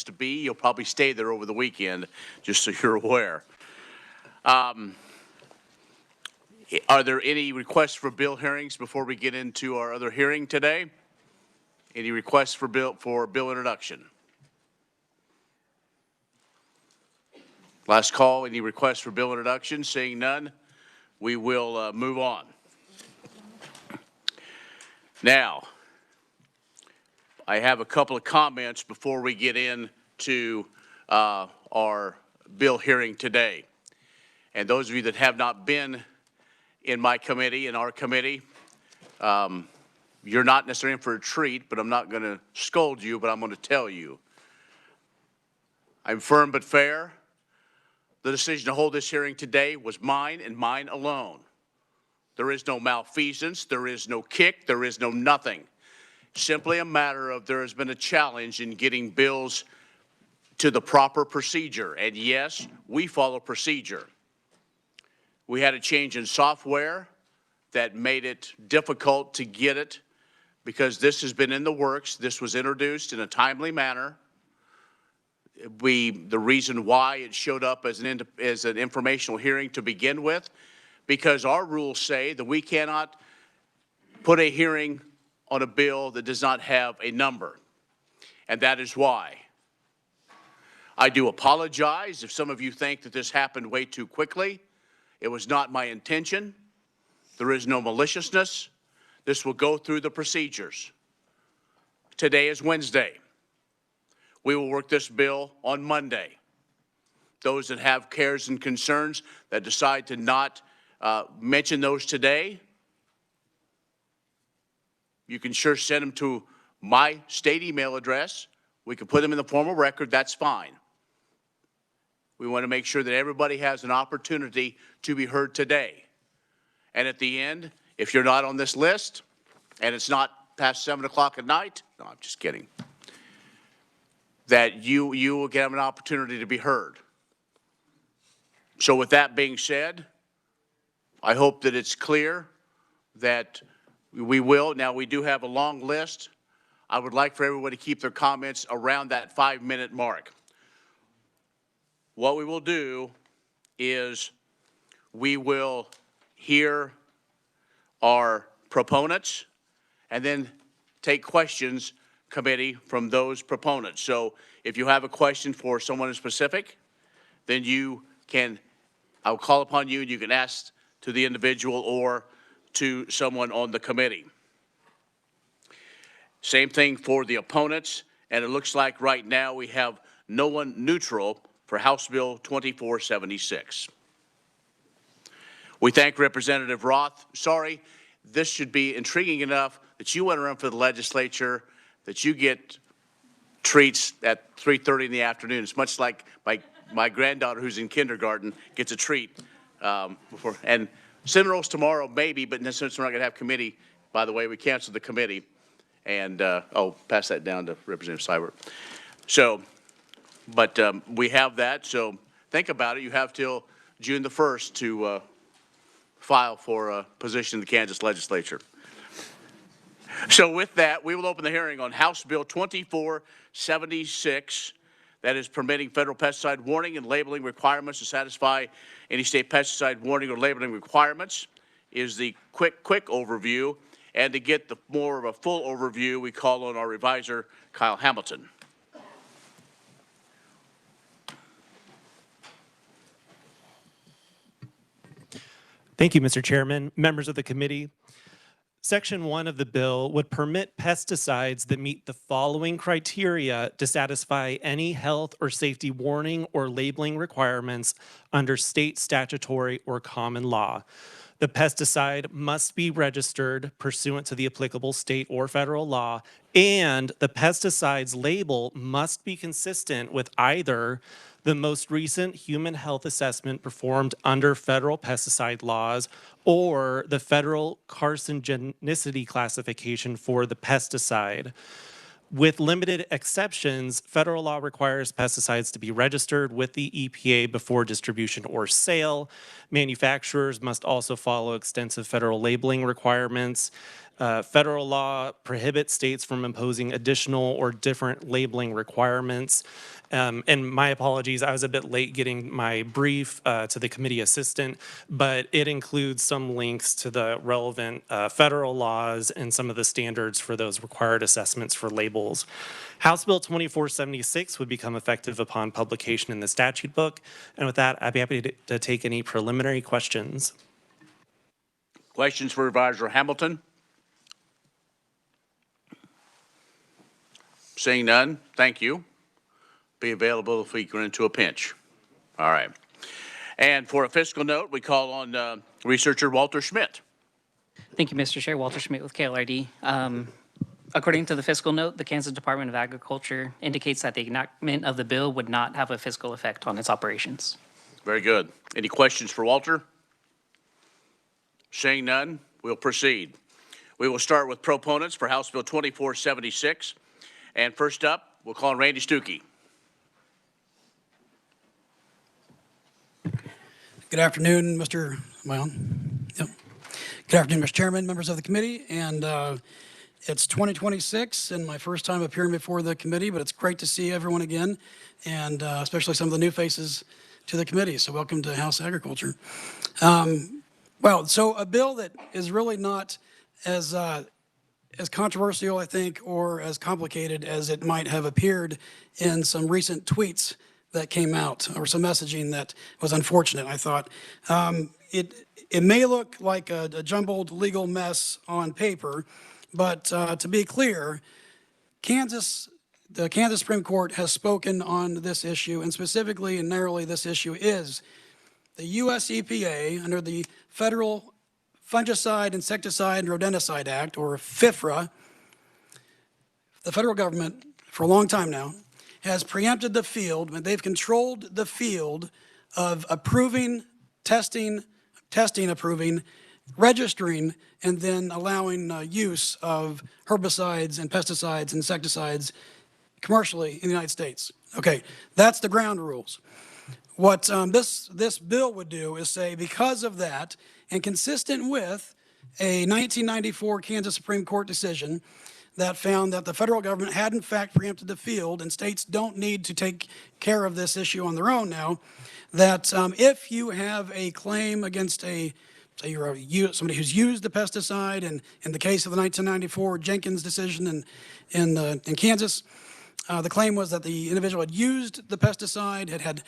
to be. You'll probably stay there over the weekend, just so you're aware. Are there any requests for bill hearings before we get into our other hearing today? Any requests for bill introduction? Last call. Any requests for bill introduction? Seeing none, we will move on. Now, I have a couple of comments before we get into our bill hearing today. And those of you that have not been in my committee, in our committee, you're not necessarily in for a treat, but I'm not going to scold you, but I'm going to tell you. I'm firm but fair. The decision to hold this hearing today was mine and mine alone. There is no malfeasance, there is no kick, there is no nothing. Simply a matter of there has been a challenge in getting bills to the proper procedure. And yes, we follow procedure. We had a change in software that made it difficult to get it because this has been in the works. This was introduced in a timely manner. The reason why it showed up as an informational hearing to begin with, because our rules say that we cannot put a hearing on a bill that does not have a number. And that is why. I do apologize if some of you think that this happened way too quickly. It was not my intention. There is no maliciousness. This will go through the procedures. Today is Wednesday. We will work this bill on Monday. Those that have cares and concerns that decide to not mention those today, you can sure send them to my state email address. We can put them in the formal record. That's fine. We want to make sure that everybody has an opportunity to be heard today. And at the end, if you're not on this list and it's not past 7 o'clock at night, no, I'm just kidding, that you will get an opportunity to be heard. So with that being said, I hope that it's clear that we will. Now, we do have a long list. I would like for everybody to keep their comments around that 5-minute mark. What we will do is we will hear our proponents and then take questions, committee, from those proponents. So if you have a question for someone in specific, then I'll call upon you and you can ask to the individual or to someone on the committee. Same thing for the opponents, and it looks like right now we have no one neutral for House Bill 2476. We thank Representative Roth. Sorry, this should be intriguing enough that you went around for the legislature, that you get treats at 3:30 in the afternoon. It's much like my granddaughter who's in kindergarten gets a treat before. And Seminoles tomorrow, maybe, but since we're not going to have committee, by the way, we canceled the committee. And I'll pass that down to Representative Seibert. So, but we have that. So think about it. You have till June the 1st to file for a position in the Kansas legislature. So with that, we will open the hearing on House Bill 2476. That is permitting federal pesticide warning and labeling requirements to satisfy any state pesticide warning or labeling requirements. Is the quick overview. And to get more of a full overview, we call on our reviser, Kyle Hamilton. Thank you, Mr. Chairman, members of the committee. Section 1 of the bill would permit pesticides that meet the following criteria to satisfy any health or safety warning or labeling requirements under state statutory or common law. The pesticide must be registered pursuant to the applicable state or federal law, and the pesticide's label must be consistent with either the most recent human health assessment performed under federal pesticide laws or the federal carcinogenicity classification for the pesticide. With limited exceptions, federal law requires pesticides to be registered with the EPA before distribution or sale. Manufacturers must also follow extensive federal labeling requirements. Federal law prohibits states from imposing additional or different labeling requirements. And my apologies, I was a bit late getting my brief to the committee assistant, but it includes some links to the relevant federal laws and some of the standards for those required assessments for labels. House Bill 2476 would become effective upon publication in the statute book. And with that, I'd be happy to take any preliminary questions. Questions for Advisor Hamilton? Seeing none, thank you. Be available if we run into a pinch. All right. And for a fiscal note, we call on researcher Walter Schmidt. Thank you, Mr. Chair. Walter Schmidt with KLRD. According to the fiscal note, the Kansas Department of Agriculture indicates that the enactment of the bill would not have a fiscal effect on its operations. Very good. Any questions for Walter? Seeing none, we'll proceed. We will start with proponents for House Bill 2476. And first up, we'll call on Randy Stuckey. Good afternoon, Mr. Yep. Good afternoon, Mr. Chairman, members of the committee, and it's 2026 and my first time appearing before the committee, but it's great to see everyone again, and especially some of the new faces to the committee. So welcome to House Agriculture. So a bill that is really not as controversial, I think, or as complicated as it might have appeared in some recent tweets that came out, or some messaging that was unfortunate, I thought. It may look like a jumbled legal mess on paper, but to be clear, the Kansas Supreme Court has spoken on this issue, and specifically and narrowly this issue is the U.S. EPA, under the Federal Fungicide, Insecticide, and Rodenticide Act, or FIFRA, the federal government, for a long time now, has preempted the field, and they've controlled the field of approving, testing, approving, registering, and then allowing use of herbicides and pesticides and insecticides commercially in the United States. Okay, that's the ground rules. What this bill would do is say, because of that, and consistent with a 1994 Kansas Supreme Court decision that found that the federal government had in fact preempted the field, and states don't need to take care of this issue on their own now, that if you have a claim against say you're somebody who's used the pesticide, and in the case of the 1994 Jenkins decision in Kansas, the claim was that the individual had used the pesticide,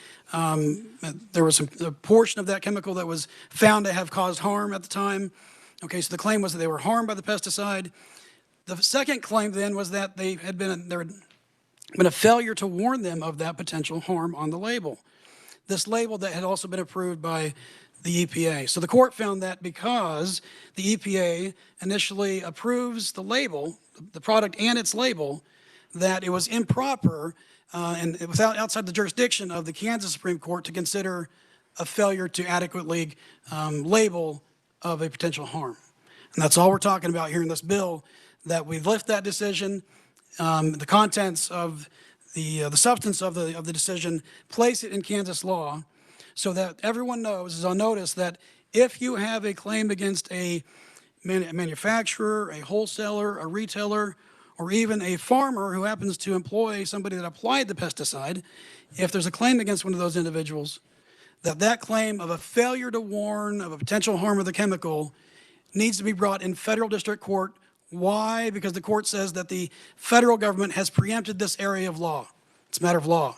there was a portion of that chemical that was found to have caused harm at the time. Okay, so the claim was that they were harmed by the pesticide. The second claim then was that there had been a failure to warn them of that potential harm on the label. This label that had also been approved by the EPA. So the court found that because the EPA initially approves the label, the product and its label, that it was improper and it was outside the jurisdiction of the Kansas Supreme Court to consider a failure to adequately label of a potential harm. And that's all we're talking about here in this bill, that we lift that decision, the contents of the substance of the decision, place it in Kansas law, so that everyone knows, is on notice, that if you have a claim against a manufacturer, a wholesaler, a retailer, or even a farmer who happens to employ somebody that applied the pesticide, if there's a claim against one of those individuals, that claim of a failure to warn of a potential harm of the chemical needs to be brought in federal district court. Why? Because the court says that the federal government has preempted this area of law. It's a matter of law.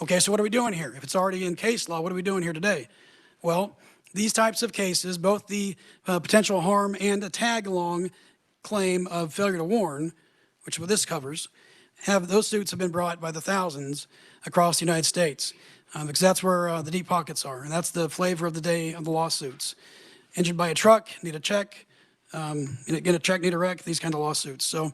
Okay, so what are we doing here? If it's already in case law, what are we doing here today? Well, these types of cases, both the potential harm and a tag-along claim of failure to warn, which is what this covers, those suits have been brought by the thousands across the United States, because that's where the deep pockets are, and that's the flavor of the day of the lawsuits. Injured by a truck, need a check, get a check, need a wreck, these kind of lawsuits. So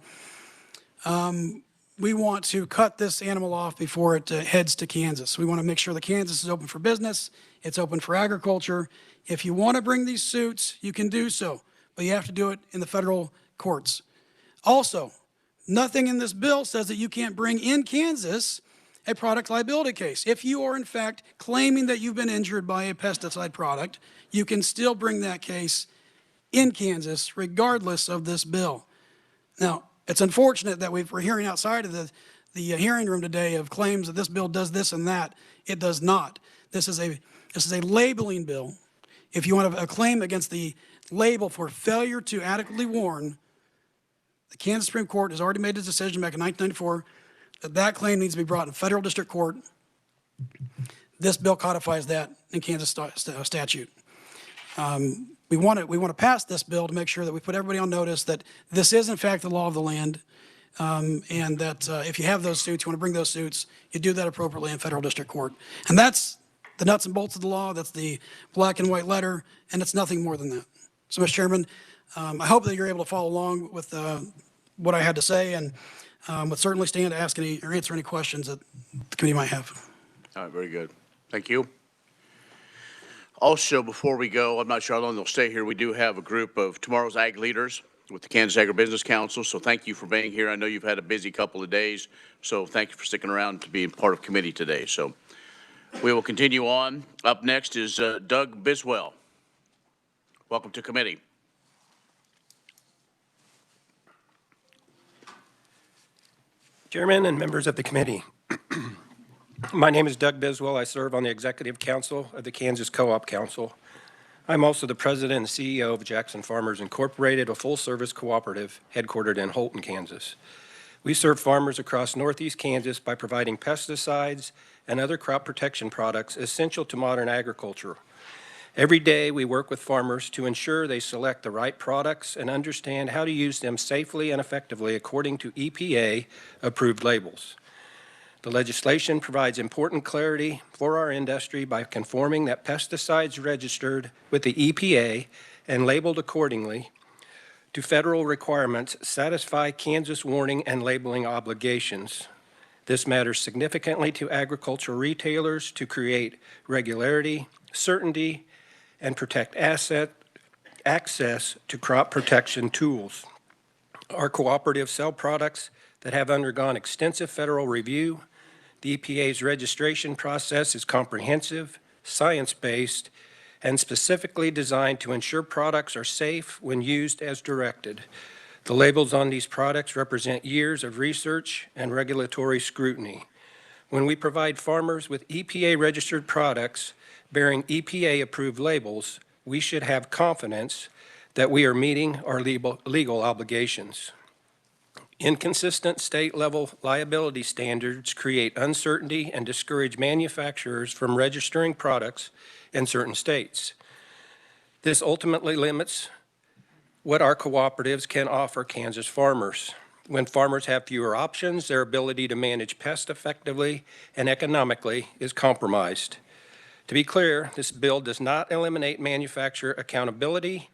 we want to cut this animal off before it heads to Kansas. We want to make sure that Kansas is open for business, it's open for agriculture. If you want to bring these suits, you can do so, but you have to do it in the federal courts. Also, nothing in this bill says that you can't bring in Kansas a product liability case. If you are in fact claiming that you've been injured by a pesticide product, you can still bring that case in Kansas, regardless of this bill. Now, it's unfortunate that we're hearing outside of the hearing room today of claims that this bill does this and that. It does not. This is a labeling bill. If you want a claim against the label for failure to adequately warn, the Kansas Supreme Court has already made a decision back in 1994 that that claim needs to be brought in federal district court. This bill codifies that in Kansas statute. We want to pass this bill to make sure that we put everybody on notice that this is in fact the law of the land, and that if you have those suits, you want to bring those suits, you do that appropriately in federal district court. And that's the nuts and bolts of the law. That's the black and white letter, and it's nothing more than that. So, Mr. Chairman, I hope that you're able to follow along with what I had to say, and would certainly stand to ask any or answer any questions that the committee might have. All right, very good. Thank you. Also, before we go, I'm not sure how long they'll stay here. We do have a group of tomorrow's ag leaders with the Kansas Agribusiness Council, so thank you for being here. I know you've had a busy couple of days, so thank you for sticking around to be part of committee today. So we will continue on. Up next is Doug Biswell. Welcome to committee. Chairman and members of the committee, my name is Doug Biswell. I serve on the Executive Council of the Kansas Co-op Council. I'm also the President and CEO of Jackson Farmers Incorporated, a full-service cooperative headquartered in Holton, Kansas. We serve farmers across northeast Kansas by providing pesticides and other crop protection products essential to modern agriculture. Every day, we work with farmers to ensure they select the right products and understand how to use them safely and effectively according to EPA-approved labels. The legislation provides important clarity for our industry by conforming that pesticides registered with the EPA and labeled accordingly to federal requirements satisfy Kansas warning and labeling obligations. This matters significantly to agricultural retailers to create regularity, certainty, and protect access to crop protection tools. Our cooperatives sell products that have undergone extensive federal review. The EPA's registration process is comprehensive, science-based, and specifically designed to ensure products are safe when used as directed. The labels on these products represent years of research and regulatory scrutiny. When we provide farmers with EPA-registered products bearing EPA-approved labels, we should have confidence that we are meeting our legal obligations. Inconsistent state-level liability standards create uncertainty and discourage manufacturers from registering products in certain states. This ultimately limits what our cooperatives can offer Kansas farmers. When farmers have fewer options, their ability to manage pests effectively and economically is compromised. To be clear, this bill does not eliminate manufacturer accountability.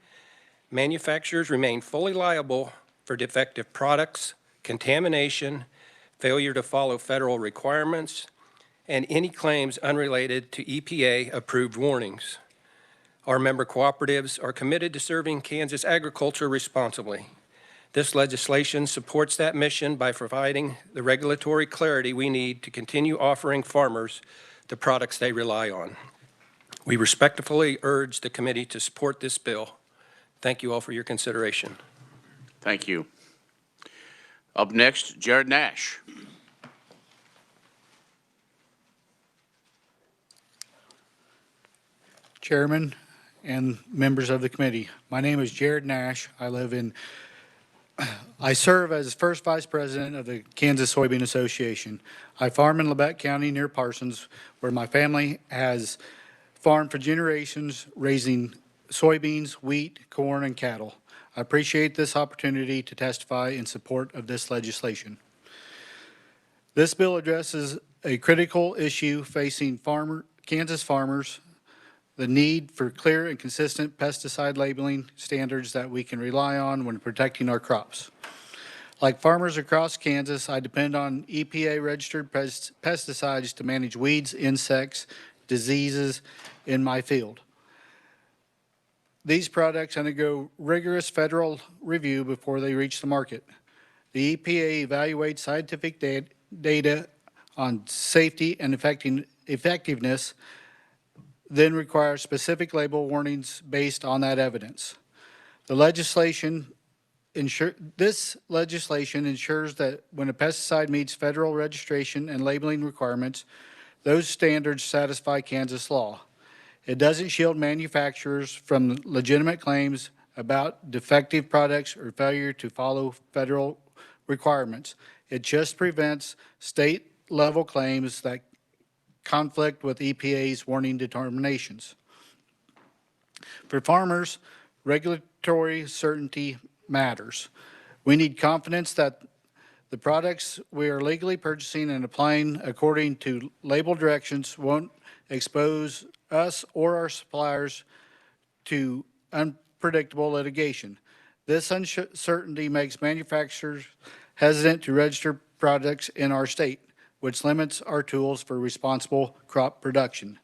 Manufacturers remain fully liable for defective products, contamination, failure to follow federal requirements, and any claims unrelated to EPA-approved warnings. Our member cooperatives are committed to serving Kansas agriculture responsibly. This legislation supports that mission by providing the regulatory clarity we need to continue offering farmers the products they rely on. We respectfully urge the committee to support this bill. Thank you all for your consideration. Thank you. Up next, Jared Nash. Chairman and members of the committee, my name is Jared Nash. I serve as first vice president of the Kansas Soybean Association. I farm in Lebec County near Parsons, where my family has farmed for generations, raising soybeans, wheat, corn, and cattle. I appreciate this opportunity to testify in support of this legislation. This bill addresses a critical issue facing Kansas farmers, the need for clear and consistent pesticide labeling standards that we can rely on when protecting our crops. Like farmers across Kansas, I depend on EPA-registered pesticides to manage weeds, insects, diseases in my field. These products undergo rigorous federal review before they reach the market. The EPA evaluates scientific data on safety and effectiveness, then requires specific label warnings based on that evidence. This legislation ensures that when a pesticide meets federal registration and labeling requirements, those standards satisfy Kansas law. It doesn't shield manufacturers from legitimate claims about defective products or failure to follow federal requirements. It just prevents state-level claims that conflict with EPA's warning determinations. For farmers, regulatory certainty matters. We need confidence that the products we are legally purchasing and applying according to label directions won't expose us or our suppliers to unpredictable litigation. This uncertainty makes manufacturers hesitant to register products in our state, which limits our tools for responsible crop production.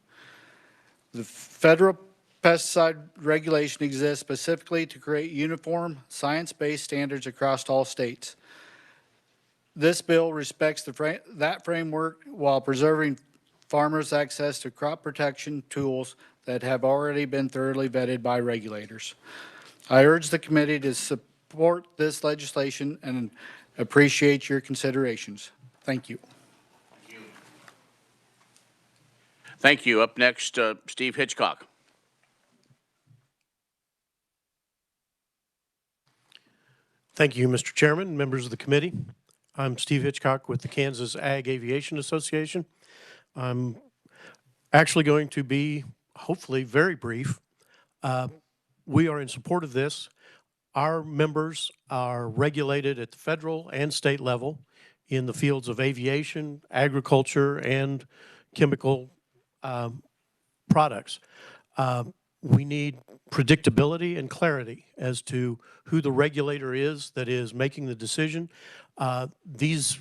The federal pesticide regulation exists specifically to create uniform, science-based standards across all states. This bill respects that framework while preserving farmers' access to crop protection tools that have already been thoroughly vetted by regulators. I urge the committee to support this legislation and appreciate your considerations. Thank you. Thank you. Up next, Steve Hitchcock. Thank you, Mr. Chairman, members of the committee. I'm Steve Hitchcock with the Kansas Ag Aviation Association. I'm actually going to be, hopefully, very brief. We are in support of this. Our members are regulated at the federal and state level in the fields of aviation, agriculture, and chemical products. We need predictability and clarity as to who the regulator is that is making the decision. These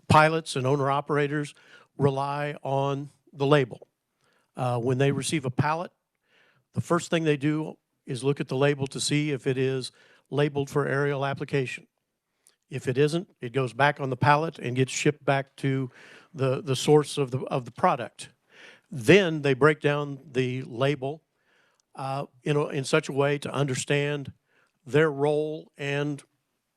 pilots and owner-operators rely on the label. When they receive a pallet, the first thing they do is look at the label to see if it is labeled for aerial application. If it isn't, it goes back on the pallet and gets shipped back to the source of the product. Then they break down the label in such a way to understand their role and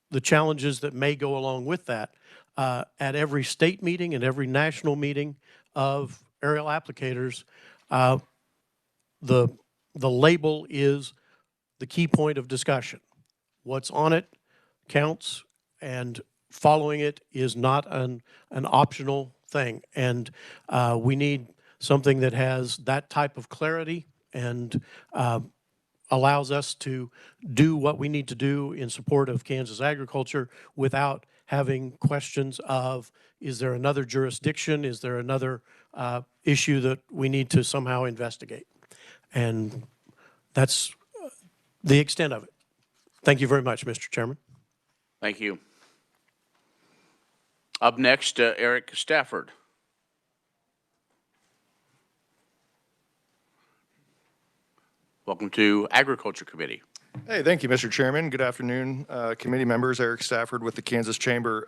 the challenges that may go along with that. At every state meeting and every national meeting of aerial applicators, the label is the key point of discussion. What's on it counts, and following it is not an optional thing. And we need something that has that type of clarity and allows us to do what we need to do in support of Kansas agriculture without having questions of, is there another jurisdiction? Is there another issue that we need to somehow investigate? And that's the extent of it. Thank you very much, Mr. Chairman. Thank you. Up next, Eric Stafford. Welcome to Agriculture Committee. Hey, thank you, Mr. Chairman. Good afternoon, committee members. Eric Stafford with the Kansas Chamber.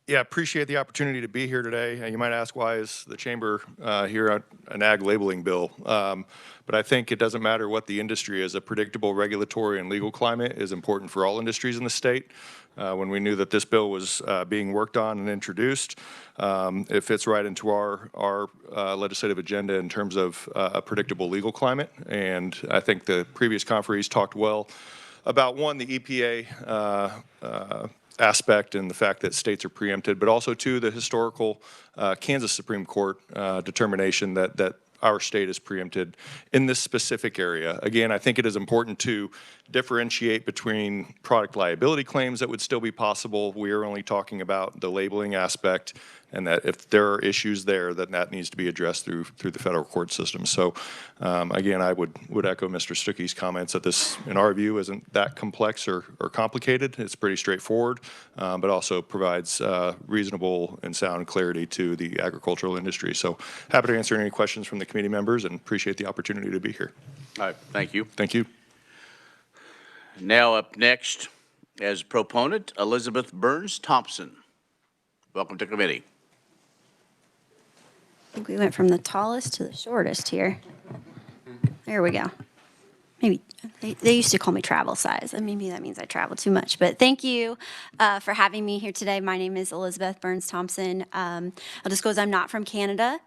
Yeah, appreciate the opportunity to be here today. You might ask, why is the Chamber here on an ag labeling bill? But I think it doesn't matter what the industry is. A predictable regulatory and legal climate is important for all industries in the state. When we knew that this bill was being worked on and introduced, it fits right into our legislative agenda in terms of a predictable legal climate. And I think the previous conferees talked well about, one, the EPA aspect and the fact that states are preempted, but also, two, the historical Kansas Supreme Court determination that our state is preempted in this specific area. Again, I think it is important to differentiate between product liability claims that would still be possible. We are only talking about the labeling aspect, and that if there are issues there, then that needs to be addressed through the federal court system. So again, I would echo Mr. Stuckey's comments that this, in our view, isn't that complex or complicated. It's pretty straightforward, but also provides reasonable and sound clarity to the agricultural industry. So happy to answer any questions from the committee members and appreciate the opportunity to be here. All right, thank you. Thank you. Now up next, as proponent, Elizabeth Burns Thompson. Welcome to committee. I think we went from the tallest to the shortest here. There we go. maybe they used to call me travel size, and maybe that means I travel too much. But thank you for having me here today. My name is Elizabeth Burns Thompson. I'll disclose I'm not from Canada,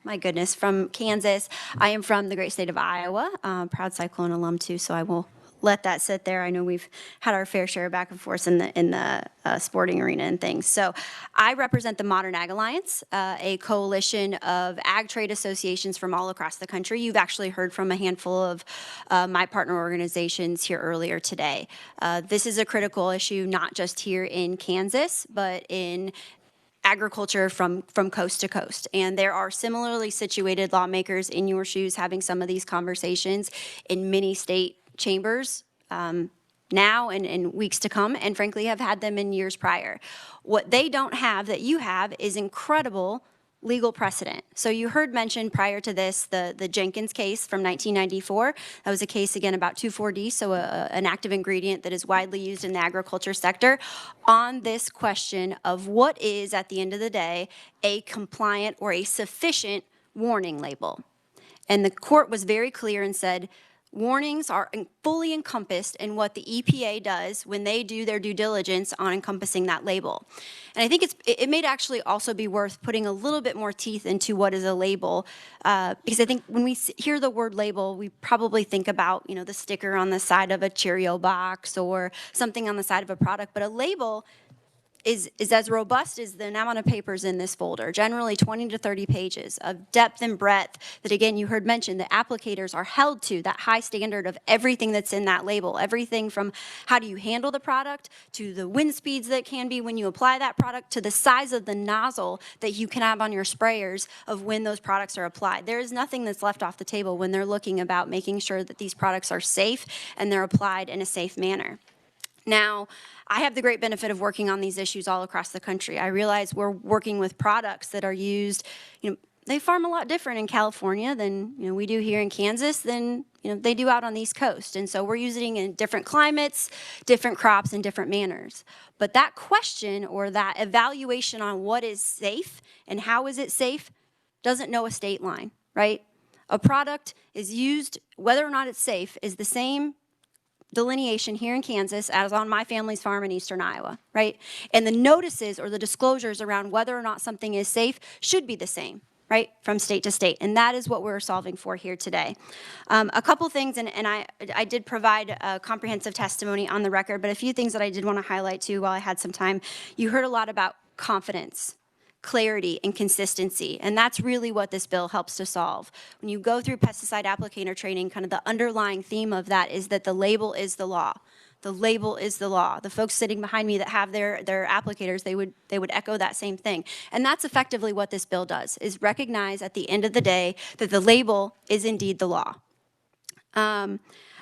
my goodness, from Kansas. I am from the great state of Iowa, proud Cyclone alum too, so I will let that sit there. I know we've had our fair share of back and forth in the sporting arena and things. So I represent the Modern Ag Alliance, a coalition of ag trade associations from all across the country. You've actually heard from a handful of my partner organizations here earlier today. This is a critical issue, not just here in Kansas, but in agriculture from coast to coast. And there are similarly situated lawmakers in your shoes having some of these conversations in many state chambers now and in weeks to come, and frankly have had them in years prior. What they don't have that you have is incredible legal precedent. So you heard mentioned prior to this the Jenkins case from 1994. That was a case, again, about 2,4-D, so an active ingredient that is widely used in the agriculture sector, on this question of what is, at the end of the day, a compliant or a sufficient warning label. And the court was very clear and said, warnings are fully encompassed in what the EPA does when they do their due diligence on encompassing that label. And I think it may actually also be worth putting a little bit more teeth into what is a label, because I think when we hear the word label, we probably think about, the sticker on the side of a Cheerio box or something on the side of a product, but a label is as robust as the amount of papers in this folder, generally 20 to 30 pages of depth and breadth that, again, you heard mentioned, the applicators are held to that high standard of everything that's in that label, everything from how do you handle the product to the wind speeds that can be when you apply that product to the size of the nozzle that you can have on your sprayers of when those products are applied. There is nothing that's left off the table when they're looking about making sure that these products are safe and they're applied in a safe manner. Now, I have the great benefit of working on these issues all across the country. I realize we're working with products that are used, they farm a lot different in California than, we do here in Kansas than, they do out on the East Coast. And so we're using in different climates, different crops, and different manners. But that question or that evaluation on what is safe and how is it safe doesn't know a state line, right? A product is used, whether or not it's safe, is the same delineation here in Kansas as on my family's farm in eastern Iowa, right? And the notices or the disclosures around whether or not something is safe should be the same, right, from state to state. And that is what we're solving for here today. A couple things, and I did provide a comprehensive testimony on the record, but a few things that I did want to highlight too while I had some time. You heard a lot about confidence, clarity, and consistency, and that's really what this bill helps to solve. When you go through pesticide applicator training, kind of the underlying theme of that is that the label is the law. The label is the law. The folks sitting behind me that have their applicators, they would echo that same thing. And that's effectively what this bill does, is recognize at the end of the day that the label is indeed the law.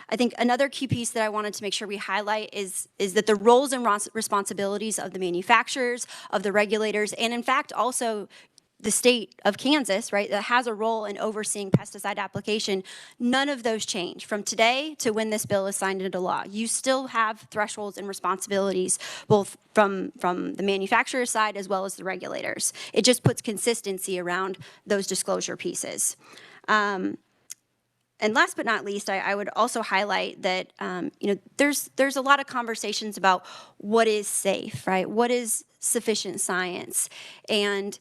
I think another key piece that I wanted to make sure we highlight is that the roles and responsibilities of the manufacturers, of the regulators, and in fact also the state of Kansas, right, that has a role in overseeing pesticide application, none of those change from today to when this bill is signed into law. You still have thresholds and responsibilities both from the manufacturer side as well as the regulators. It just puts consistency around those disclosure pieces. And last but not least, I would also highlight that there's a lot of conversations about what is safe, right? What is sufficient science? And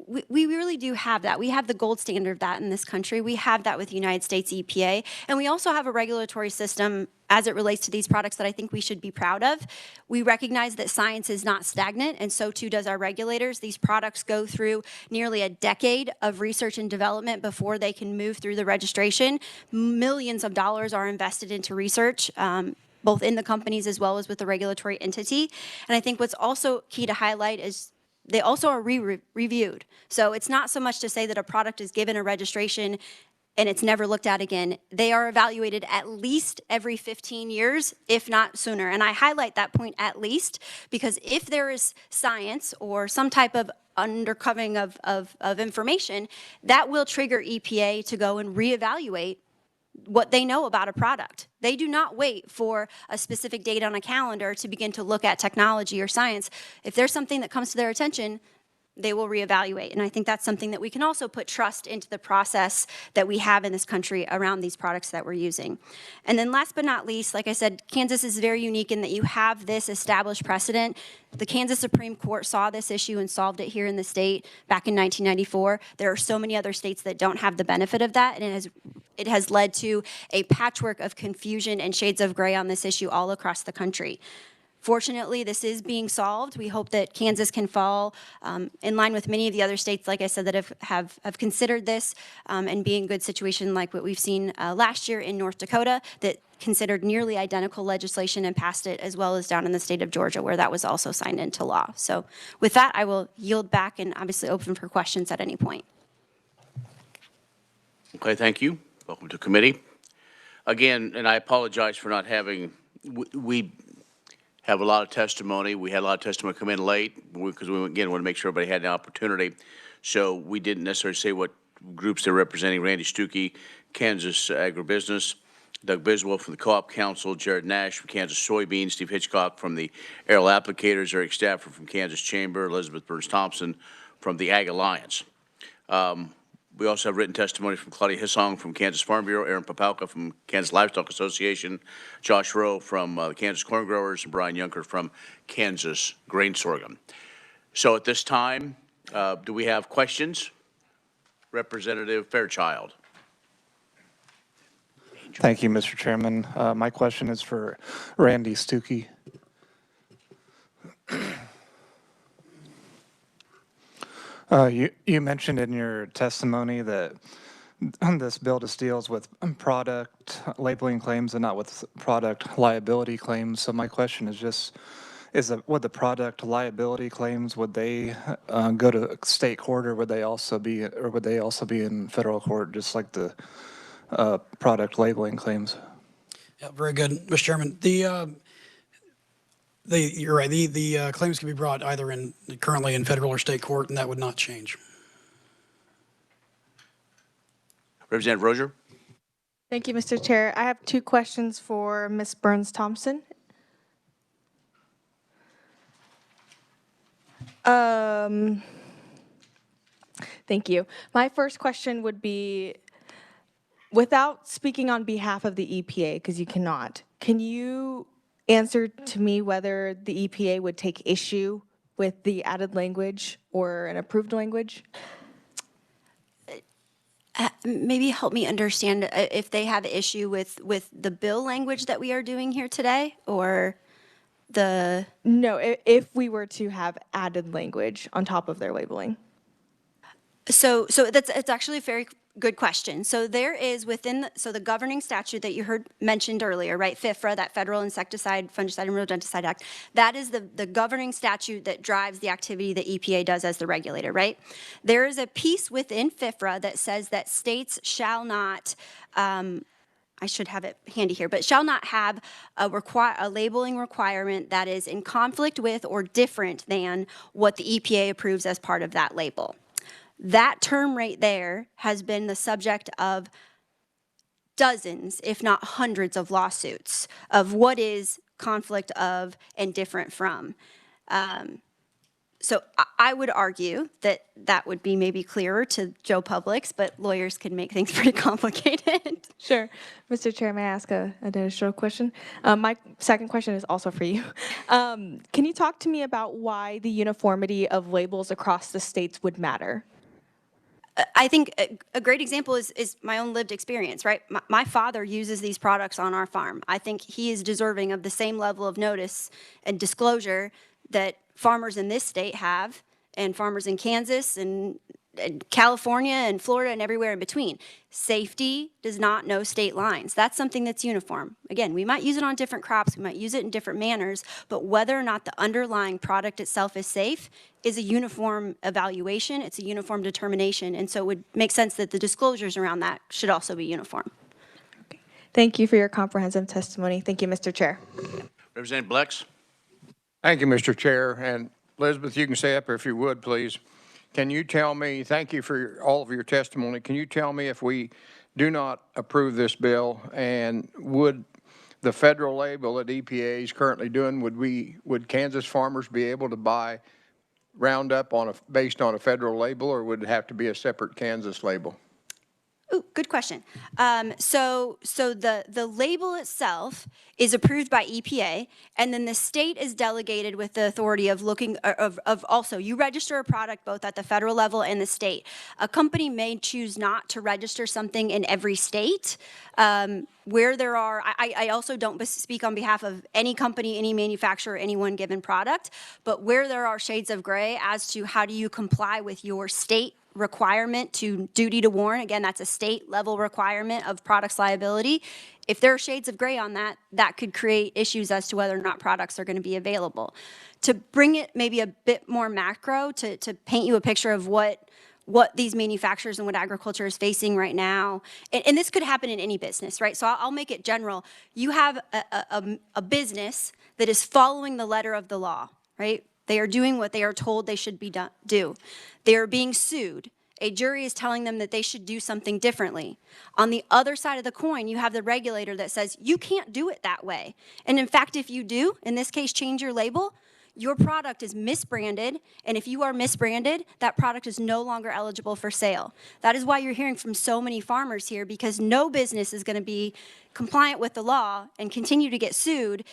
we really do have that. We have the gold standard of that in this country. We have that with the United States EPA. And we also have a regulatory system as it relates to these products that I think we should be proud of. We recognize that science is not stagnant, and so too does our regulators. These products go through nearly a decade of research and development before they can move through the registration. Millions of dollars are invested into research, both in the companies as well as with the regulatory entity. And I think what's also key to highlight is they also are reviewed. So it's not so much to say that a product is given a registration and it's never looked at again. They are evaluated at least every 15 years, if not sooner. And I highlight that point at least because if there is science or some type of undercovering of information, that will trigger EPA to go and reevaluate what they know about a product. They do not wait for a specific date on a calendar to begin to look at technology or science. If there's something that comes to their attention, they will reevaluate. And I think that's something that we can also put trust into the process that we have in this country around these products that we're using. And then last but not least, like I said, Kansas is very unique in that you have this established precedent. The Kansas Supreme Court saw this issue and solved it here in the state back in 1994. There are so many other states that don't have the benefit of that, and it has led to a patchwork of confusion and shades of gray on this issue all across the country. Fortunately, this is being solved. We hope that Kansas can fall in line with many of the other states, like I said, that have considered this and be in good situation like what we've seen last year in North Dakota that considered nearly identical legislation and passed it, as well as down in the state of Georgia where that was also signed into law. So with that, I will yield back and obviously open for questions at any point. Okay, thank you. Welcome to committee. Again, and I apologize for not having, we have a lot of testimony. We had a lot of testimony come in late because we, again, want to make sure everybody had an opportunity. So we didn't necessarily say what groups they're representing. Randy Stuckey, Kansas Agribusiness, Doug Biswell from the Co-op Council, Jared Nash from Kansas Soybeans, Steve Hitchcock from the Aerial Applicators, Eric Stafford from Kansas Chamber, Elizabeth Burns-Thompson from the Ag Alliance. We also have written testimony from Claudia Hissong from Kansas Farm Bureau, Aaron Papalka from Kansas Livestock Association, Josh Rowe from the Kansas Corn Growers, and Brian Yunker from Kansas Grain Sorghum. So at this time, do we have questions? Representative Fairchild. Thank you, Mr. Chairman. My question is for Randy Stuckey. You mentioned in your testimony that this bill just deals with product labeling claims and not with product liability claims. So my question is just, would the product liability claims, would they go to state court, or would they also be in federal court, just like the product labeling claims? Yeah, very good, Mr. Chairman. You're right. The claims can be brought either currently in federal or state court, and that would not change. Representative Rozier. Thank you, Mr. Chair. I have two questions for Ms. Burns-Thompson. Thank you. My first question would be, without speaking on behalf of the EPA, because you cannot, can you answer to me whether the EPA would take issue with the added language or an approved language? Maybe help me understand if they have issue with the bill language that we are doing here today, or the... No, if we were to have added language on top of their labeling. So it's actually a very good question. So there is within the governing statute that you heard mentioned earlier, right? FIFRA, that Federal Insecticide, Fungicide, and Rodenticide Act. That is the governing statute that drives the activity that EPA does as the regulator, right? There is a piece within FIFRA that says that states shall not, I should have it handy here, but shall not have a labeling requirement that is in conflict with or different than what the EPA approves as part of that label. That term right there has been the subject of dozens, if not hundreds, of lawsuits of what is conflict of and different from. So I would argue that that would be maybe clearer to Joe Publix, but lawyers can make things pretty complicated. Sure. Mr. Chair, may I ask an additional question? My second question is also for you. Can you talk to me about why the uniformity of labels across the states would matter? I think a great example is my own lived experience, right? My father uses these products on our farm. I think he is deserving of the same level of notice and disclosure that farmers in this state have, and farmers in Kansas and California and Florida and everywhere in between. Safety does not know state lines. That's something that's uniform. Again, we might use it on different crops, we might use it in different manners, but whether or not the underlying product itself is safe is a uniform evaluation, it's a uniform determination, and so it would make sense that the disclosures around that should also be uniform. Okay. Thank you for your comprehensive testimony. Thank you, Mr. Chair. Representative Blex. Thank you, Mr. Chair. And Elizabeth, you can stay up if you would, please. Can you tell me, thank you for all of your testimony, can you tell me if we do not approve this bill, and would the federal label that EPA is currently doing, would Kansas farmers be able to buy Roundup based on a federal label, or would it have to be a separate Kansas label? Ooh, good question. So the label itself is approved by EPA, and then the state is delegated with the authority of looking of also you register a product both at the federal level and the state. A company may choose not to register something in every state. Where there are, I also don't speak on behalf of any company, any manufacturer, any one given product, but where there are shades of gray as to how do you comply with your state requirement to duty to warn. Again, that's a state level requirement of products liability. If there are shades of gray on that, that could create issues as to whether or not products are going to be available. To bring it maybe a bit more macro, to paint you a picture of what these manufacturers and what agriculture is facing right now, and this could happen in any business, right? So I'll make it general. You have a business that is following the letter of the law, right? They are doing what they are told they should do. They are being sued. A jury is telling them that they should do something differently. On the other side of the coin, you have the regulator that says, you can't do it that way. And in fact, if you do, in this case, change your label, your product is misbranded, and if you are misbranded, that product is no longer eligible for sale. That is why you're hearing from so many farmers here, because no business is going to be compliant with the law and continue to get sued.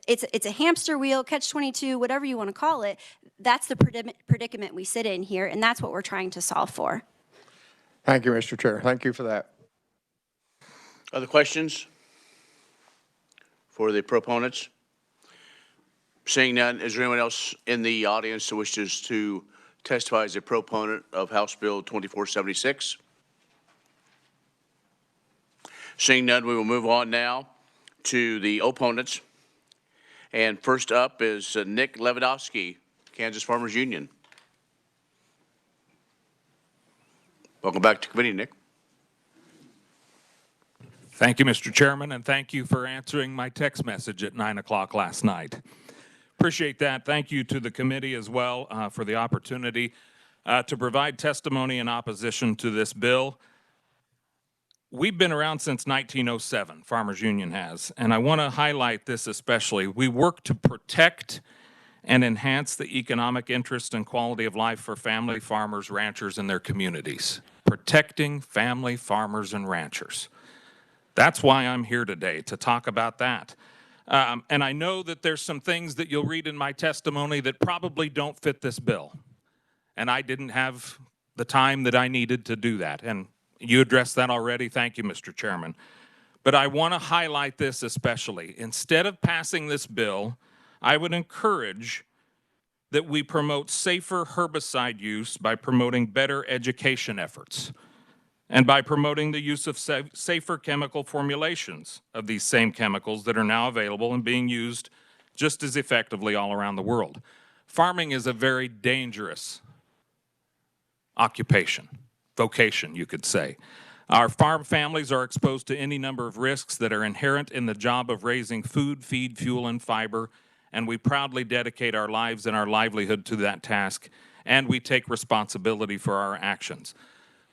It's a hamster wheel, catch-22, whatever you want to call it. That's the predicament we sit in here, and that's what we're trying to solve for. Thank you, Mr. Chair. Thank you for that. Other questions for the proponents? Seeing none, is there anyone else in the audience that wishes to testify as a proponent of House Bill 2476? Seeing none, we will move on now to the opponents. And first up is Nick Levidowski, Kansas Farmers Union. Welcome back to committee, Nick. Thank you, Mr. Chairman, and thank you for answering my text message at 9 o'clock last night. Appreciate that. Thank you to the committee as well for the opportunity to provide testimony in opposition to this bill. We've been around since 1907, Farmers Union has, and I want to highlight this especially. We work to protect and enhance the economic interest and quality of life for family farmers, ranchers, and their communities. Protecting family farmers and ranchers. That's why I'm here today, to talk about that. And I know that there's some things that you'll read in my testimony that probably don't fit this bill. And I didn't have the time that I needed to do that. And you addressed that already. Thank you, Mr. Chairman. But I want to highlight this especially. Instead of passing this bill, I would encourage that we promote safer herbicide use by promoting better education efforts and by promoting the use of safer chemical formulations of these same chemicals that are now available and being used just as effectively all around the world. Farming is a very dangerous occupation, vocation, you could say. Our farm families are exposed to any number of risks that are inherent in the job of raising food, feed, fuel, and fiber, and we proudly dedicate our lives and our livelihood to that task, and we take responsibility for our actions.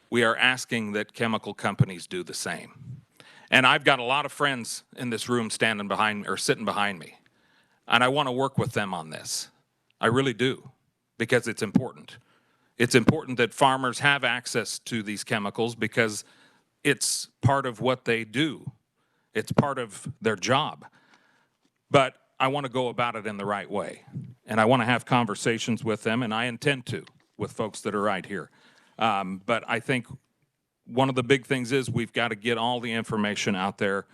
We are asking that chemical companies do the same. And I've got a lot of friends in this room standing behind or sitting behind me, and I want to work with them on this. I really do, because it's important. It's important that farmers have access to these chemicals because it's part of what they do. It's part of their job. But I want to go about it in the right way. And I want to have conversations with them, and I intend to, with folks that are right here. But I think one of the big things is we've got to get all the information out there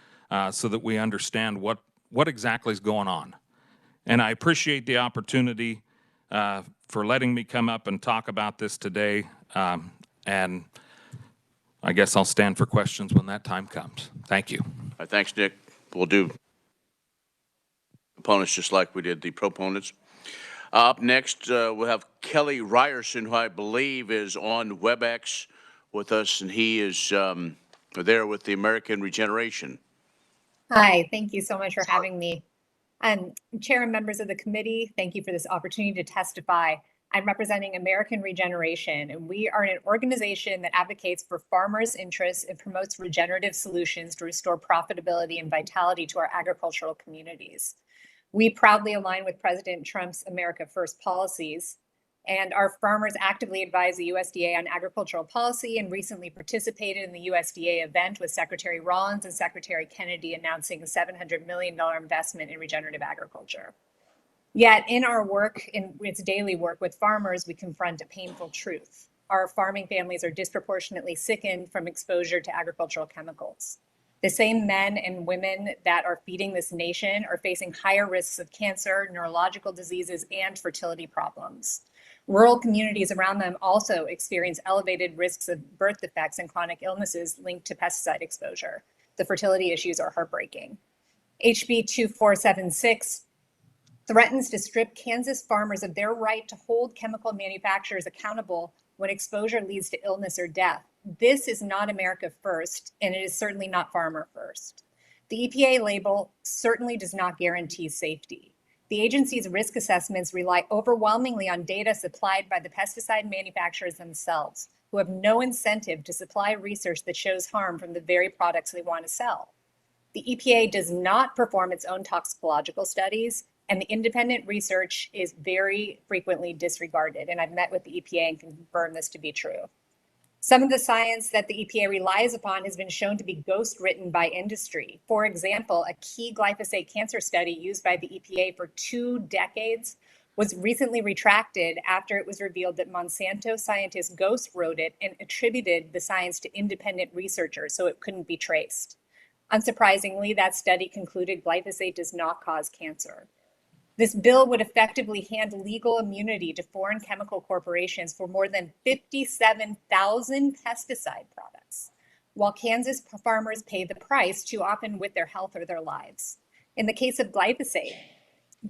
so that we understand what exactly is going on. And I appreciate the opportunity for letting me come up and talk about this today. And I guess I'll stand for questions when that time comes. Thank you. Thanks, Nick. We'll do opponents just like we did the proponents. Up next, we'll have Kelly Ryerson, who I believe is on WebEx with us, and he is there with the American Regeneration. Hi, thank you so much for having me. Chair and members of the committee, thank you for this opportunity to testify. I'm representing American Regeneration, and we are an organization that advocates for farmers' interests and promotes regenerative solutions to restore profitability and vitality to our agricultural communities. We proudly align with President Trump's America First policies, And our farmers actively advise the USDA on agricultural policy and recently participated in the USDA event with Secretary Rollins and Secretary Kennedy announcing a $700 million investment in regenerative agriculture. Yet in our work, in its daily work with farmers, we confront a painful truth. Our farming families are disproportionately sickened from exposure to agricultural chemicals. The same men and women that are feeding this nation are facing higher risks of cancer, neurological diseases, and fertility problems. Rural communities around them also experience elevated risks of birth defects and chronic illnesses linked to pesticide exposure. The fertility issues are heartbreaking. HB 2476 threatens to strip Kansas farmers of their right to hold chemical manufacturers accountable when exposure leads to illness or death. This is not America first, and it is certainly not farmer first. The EPA label certainly does not guarantee safety. The agency's risk assessments rely overwhelmingly on data supplied by the pesticide manufacturers themselves, who have no incentive to supply research that shows harm from the very products they want to sell. The EPA does not perform its own toxicological studies, and the independent research is very frequently disregarded. And I've met with the EPA and can confirm this to be true. Some of the science that the EPA relies upon has been shown to be ghost-written by industry. For example, a key glyphosate cancer study used by the EPA for 2 decades was recently retracted after it was revealed that Monsanto scientists ghost-wrote it and attributed the science to independent researchers, so it couldn't be traced. Unsurprisingly, that study concluded glyphosate does not cause cancer. This bill would effectively hand legal immunity to foreign chemical corporations for more than 57,000 pesticide products, while Kansas farmers pay the price too often with their health or their lives. In the case of glyphosate,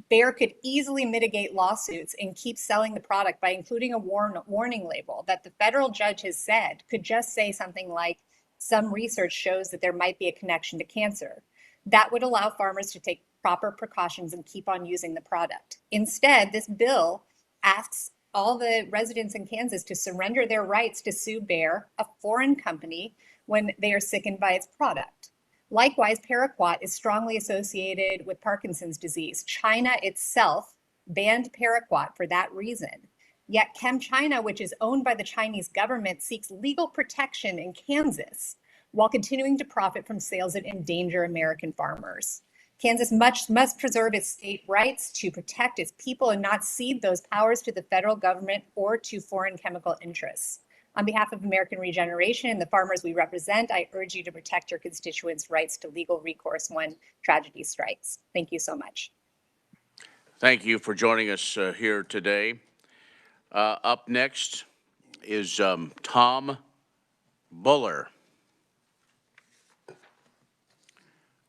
Bayer could easily mitigate lawsuits and keep selling the product by including a warning label that the federal judge has said could just say something like, some research shows that there might be a connection to cancer. That would allow farmers to take proper precautions and keep on using the product. Instead, this bill asks all the residents in Kansas to surrender their rights to sue Bayer, a foreign company, when they are sickened by its product. Likewise, paraquat is strongly associated with Parkinson's disease. China itself banned paraquat for that reason. Yet ChemChina, which is owned by the Chinese government, seeks legal protection in Kansas while continuing to profit from sales that endanger American farmers. Kansas must preserve its state rights to protect its people and not cede those powers to the federal government or to foreign chemical interests. On behalf of American Regeneration and the farmers we represent, I urge you to protect your constituents' rights to legal recourse when tragedy strikes. Thank you so much. Thank you for joining us here today. Up next is Tom Buller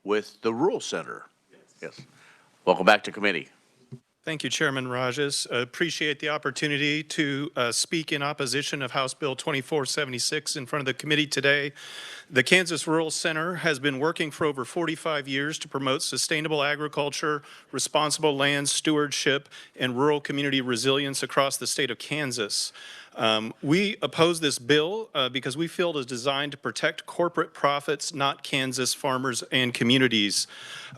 with the Rural Center. Yes. Welcome back to committee. Thank you, Chairman Rajas. Appreciate the opportunity to speak in opposition of House Bill 2476 in front of the committee today. The Kansas Rural Center has been working for over 45 years to promote sustainable agriculture, responsible land stewardship, and rural community resilience across the state of Kansas. We oppose this bill because we feel it is designed to protect corporate profits, not Kansas farmers and communities.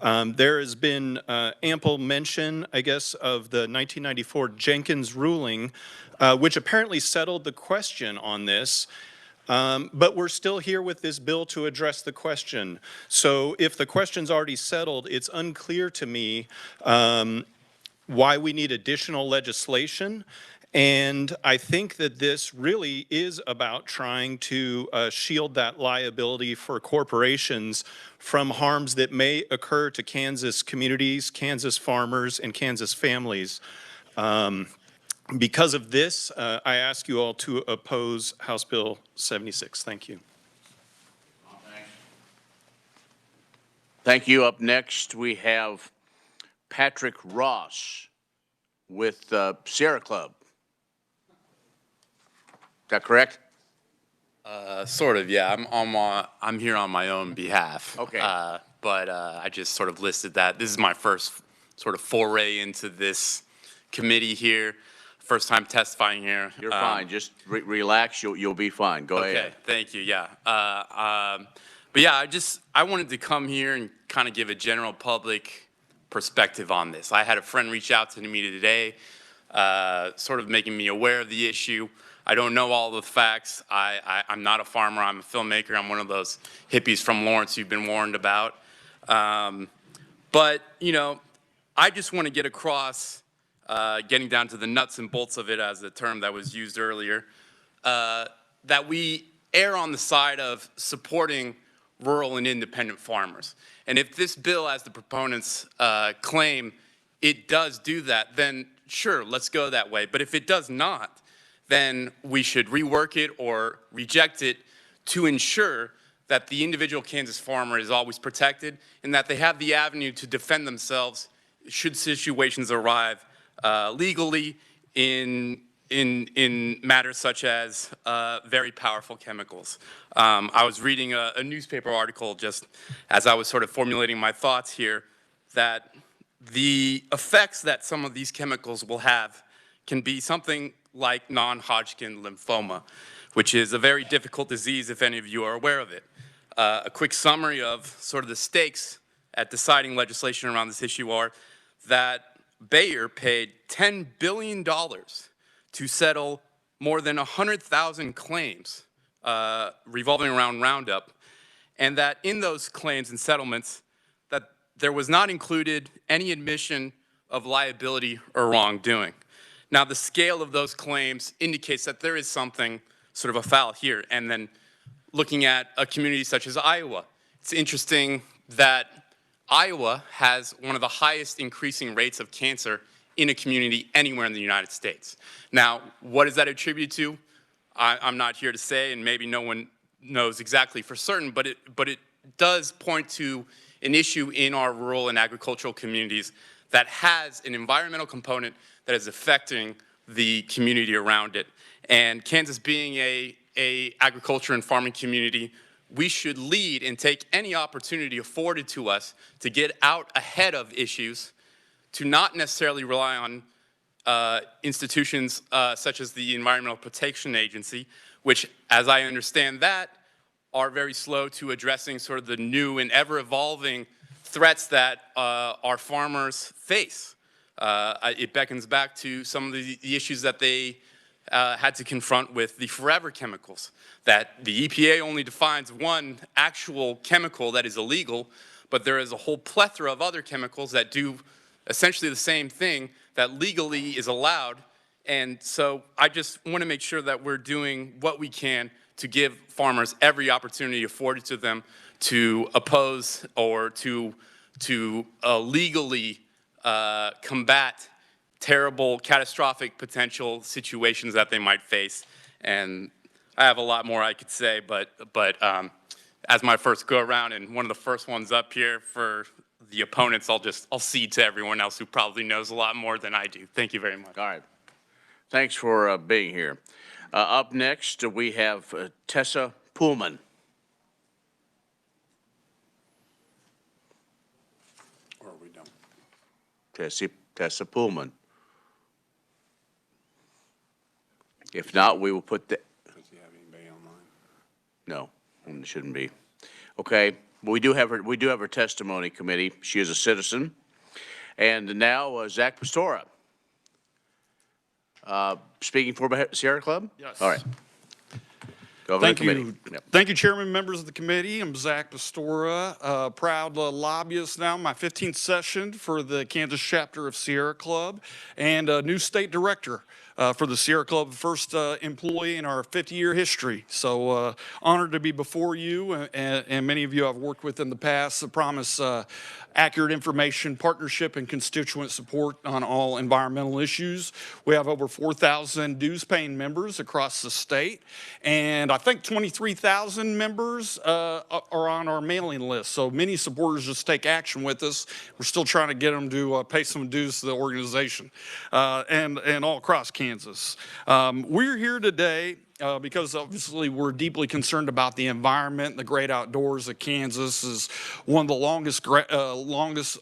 There has been ample mention, I guess, of the 1994 Jenkins ruling, which apparently settled the question on this. But we're still here with this bill to address the question. So if the question's already settled, it's unclear to me why we need additional legislation. And I think that this really is about trying to shield that liability for corporations from harms that may occur to Kansas communities, Kansas farmers, and Kansas families. Because of this, I ask you all to oppose House Bill 76. Thank you. Thank you. Up next, we have Patrick Ross with Sierra Club. Is that correct? Sort of, yeah. I'm here on my own behalf. Okay. But I just sort of listed that. This is my first sort of foray into this committee here. First time testifying here. You're fine. Just relax. You'll be fine. Go ahead. Okay. Thank you. Yeah. But yeah, I wanted to come here and kind of give a general public perspective on this. I had a friend reach out to me today sort of making me aware of the issue. I don't know all the facts. I'm not a farmer. I'm a filmmaker. I'm one of those hippies from Lawrence you've been warned about. But, you know, I just want to get across, getting down to the nuts and bolts of it as the term that was used earlier, that we err on the side of supporting rural and independent farmers. And if this bill, as the proponents claim, it does do that, then sure, let's go that way. But if it does not, then we should rework it or reject it to ensure that the individual Kansas farmer is always protected and that they have the avenue to defend themselves should situations arrive legally in matters such as very powerful chemicals. I was reading a newspaper article just as I was sort of formulating my thoughts here that the effects that some of these chemicals will have can be something like non-Hodgkin lymphoma, which is a very difficult disease if any of you are aware of it. A quick summary of sort of the stakes at deciding legislation around this issue are that Bayer paid $10 billion to settle more than 100,000 claims revolving around Roundup, and that in those claims and settlements that there was not included any admission of liability or wrongdoing. Now, the scale of those claims indicates that there is something sort of afoul here. And then looking at a community such as Iowa, it's interesting that Iowa has one of the highest increasing rates of cancer in a community anywhere in the United States. Now, what does that attribute to? I'm not here to say, and maybe no one knows exactly for certain, but it does point to an issue in our rural and agricultural communities that has an environmental component that is affecting the community around it. And Kansas being a agriculture and farming community, we should lead and take any opportunity afforded to us to get out ahead of issues, to not necessarily rely on institutions such as the Environmental Protection Agency, which, as I understand that, are very slow to addressing sort of the new and ever-evolving threats that our farmers face. It beckons back to some of the issues that they had to confront with the forever chemicals, that the EPA only defines one actual chemical that is illegal, but there is a whole plethora of other chemicals that do essentially the same thing that legally is allowed. And so I just want to make sure that we're doing what we can to give farmers every opportunity afforded to them to oppose or to legally combat terrible, catastrophic potential situations that they might face. And I have a lot more I could say, but as my first go around and one of the first ones up here for the opponents, I'll cede to everyone else who probably knows a lot more than I do. Thank you very much. All right. Thanks for being here. Up next, we have Tessa Pullman. Or we don't. Tessa Pullman. If not, we will put the. Does he have anybody online? No, it shouldn't be. Okay, we do have her. We do have her testimony committee. She is a citizen, and now Zach Pastora. Speaking for Sierra Club? Yes. All right. Go over Thank the committee. you. Yep. Thank you, Chairman, members of the committee. I'm Zach Pastora, proud lobbyist now, my 15th session for the Kansas chapter of Sierra Club, and a new state director for the Sierra Club, first employee in our 50-year history. So honored to be before you, and many of you I've worked with in the past. I promise accurate information, partnership, and constituent support on all environmental issues. We have over 4,000 dues-paying members across the state, and I think 23,000 members are on our mailing list. So many supporters just take action with us. We're still trying to get them to pay some dues to the organization and all across Kansas. We're here today because obviously we're deeply concerned about the environment. The great outdoors of Kansas is one of the longest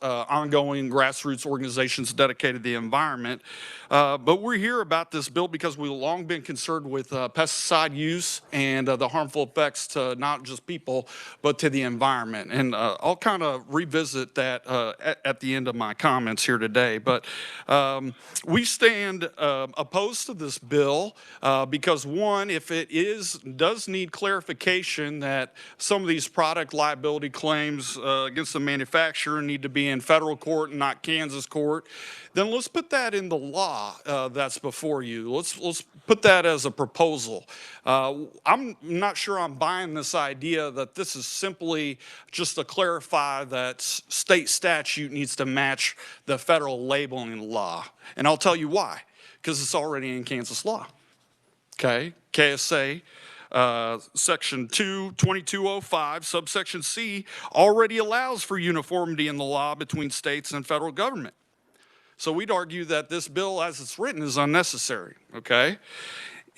ongoing grassroots organizations dedicated to the environment. But we're here about this bill because we've long been concerned with pesticide use and the harmful effects to not just people, but to the environment. And I'll kind of revisit that at the end of my comments here today. But we stand opposed to this bill because, one, if it does need clarification that some of these product liability claims against the manufacturer need to be in federal court and not Kansas court, then let's put that in the law that's before you. Let's put that as a proposal. I'm not sure I'm buying this idea that this is simply just to clarify that state statute needs to match the federal labeling law. And I'll tell you why. Because it's already in Kansas law. Okay, KSA section 2205, subsection C, already allows for uniformity in the law between states and federal government. So we'd argue that this bill as it's written is unnecessary, okay?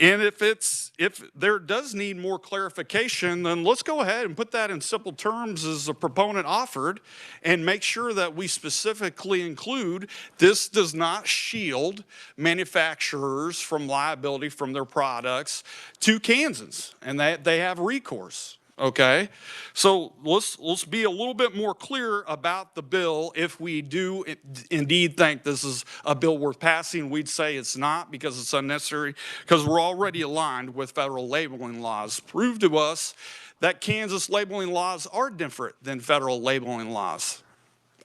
And if there does need more clarification, then let's go ahead and put that in simple terms as the proponent offered and make sure that we specifically include this does not shield manufacturers from liability from their products to Kansans, and that they have recourse. Okay, so let's be a little bit more clear about the bill. If we do indeed think this is a bill worth passing, we'd say it's not because it's unnecessary, because we're already aligned with federal labeling laws. Prove to us that Kansas labeling laws are different than federal labeling laws.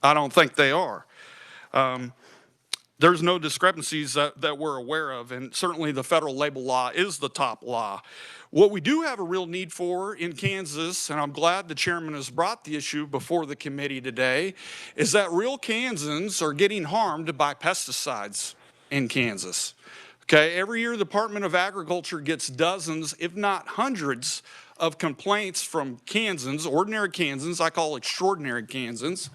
I don't think they are. There's no discrepancies that we're aware of, and certainly the federal label law is the top law. What we do have a real need for in Kansas, and I'm glad the chairman has brought the issue before the committee today, is that real Kansans are getting harmed by pesticides in Kansas. Okay, every year the Department of Agriculture gets dozens, if not hundreds, of complaints from Kansans, ordinary Kansans, I call extraordinary Kansans,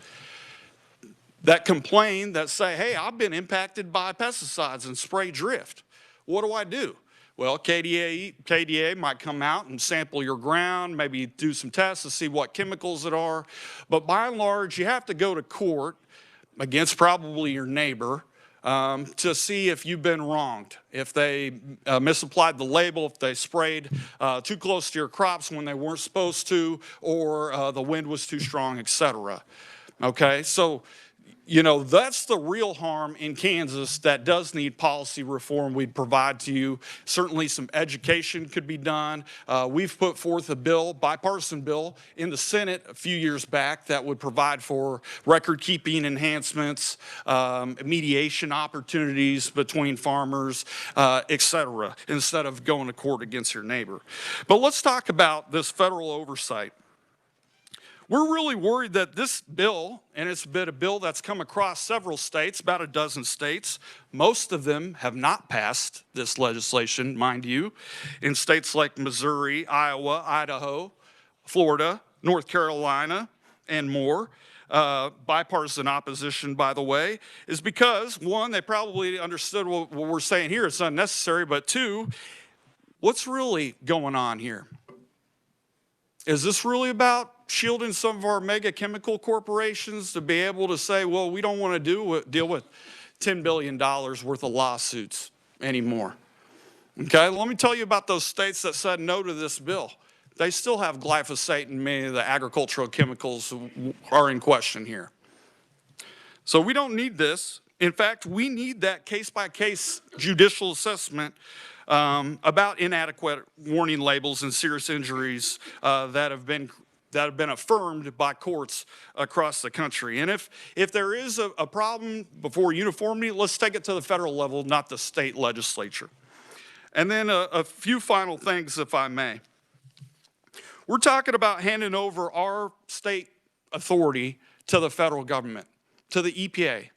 that complain, that say, hey, I've been impacted by pesticides and spray drift. What do? Well, KDA might come out and sample your ground, maybe do some tests to see what chemicals it are. But by and large, you have to go to court against probably your neighbor to see if you've been wronged, if they misapplied the label, if they sprayed too close to your crops when they weren't supposed to, or the wind was too strong, etc. Okay, so you know, that's the real harm in Kansas that does need policy reform we'd provide to you. Certainly some education could be done. We've put forth a bill, bipartisan bill, in the Senate a few years back that would provide for record-keeping enhancements, mediation opportunities between farmers, etc., instead of going to court against your neighbor. But let's talk about this federal oversight. We're really worried that this bill, and it's been a bill that's come across several states, about a dozen states. Most of them have not passed this legislation, mind you, in states like Missouri, Iowa, Idaho, Florida, North Carolina, and more. Bipartisan opposition, by the way, is because, one, they probably understood what we're saying here, it's unnecessary, but two, what's really going on here? Is this really about shielding some of our mega chemical corporations to be able to say, well, we don't want to deal with $10 billion worth of lawsuits anymore? Okay, let me tell you about those states that said no to this bill. They still have glyphosate and many of the agricultural chemicals are in question here. So we don't need this. In fact, we need that case-by-case judicial assessment about inadequate warning labels and serious injuries that have been affirmed by courts across the country. And if there is a problem before uniformity, let's take it to the federal level, not the state legislature. And then a few final things, if I may. We're talking about handing over our state authority to the federal government, to the EPA.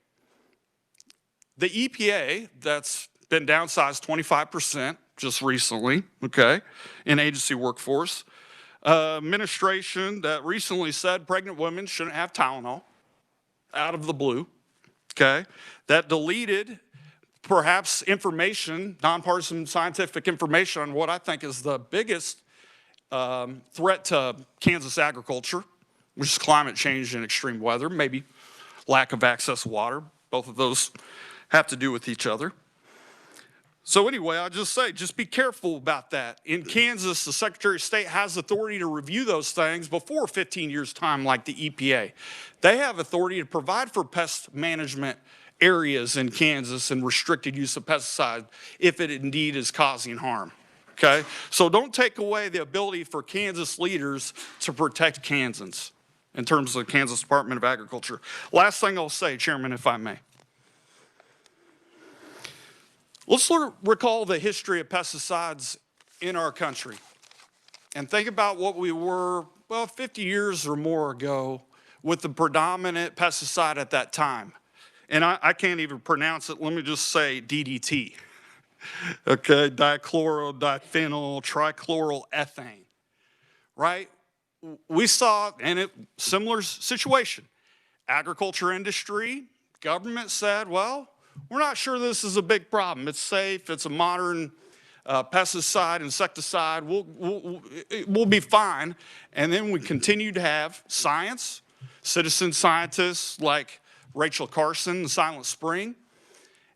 The EPA, that's been downsized 25% just recently, okay, in agency workforce. Administration that recently said pregnant women shouldn't have Tylenol out of the blue, okay, that deleted perhaps information, nonpartisan scientific information on what I think is the biggest threat to Kansas agriculture, which is climate change and extreme weather, maybe lack of access to water. Both of those have to do with each other. So anyway, I'll just say, just be careful about that. In Kansas, the Secretary of State has authority to review those things before 15 years' time, like the EPA. They have authority to provide for pest management areas in Kansas and restricted use of pesticide if it indeed is causing harm. Okay? So don't take away the ability for Kansas leaders to protect Kansans in terms of the Kansas Department of Agriculture. Last thing I'll say, Chairman, if I may. Let's recall the history of pesticides in our country and think about what we were, well, 50 years or more ago with the predominant pesticide at that time. And I can't even pronounce it. Let me just say DDT. Okay, dichloro, diphenyl, trichloroethane, right? We saw, and it similar situation. Agriculture industry, government said, well, we're not sure this is a big problem. It's safe. It's a modern pesticide, insecticide. We'll be fine. And then we continue to have science, citizen scientists like Rachel Carson in Silent Spring,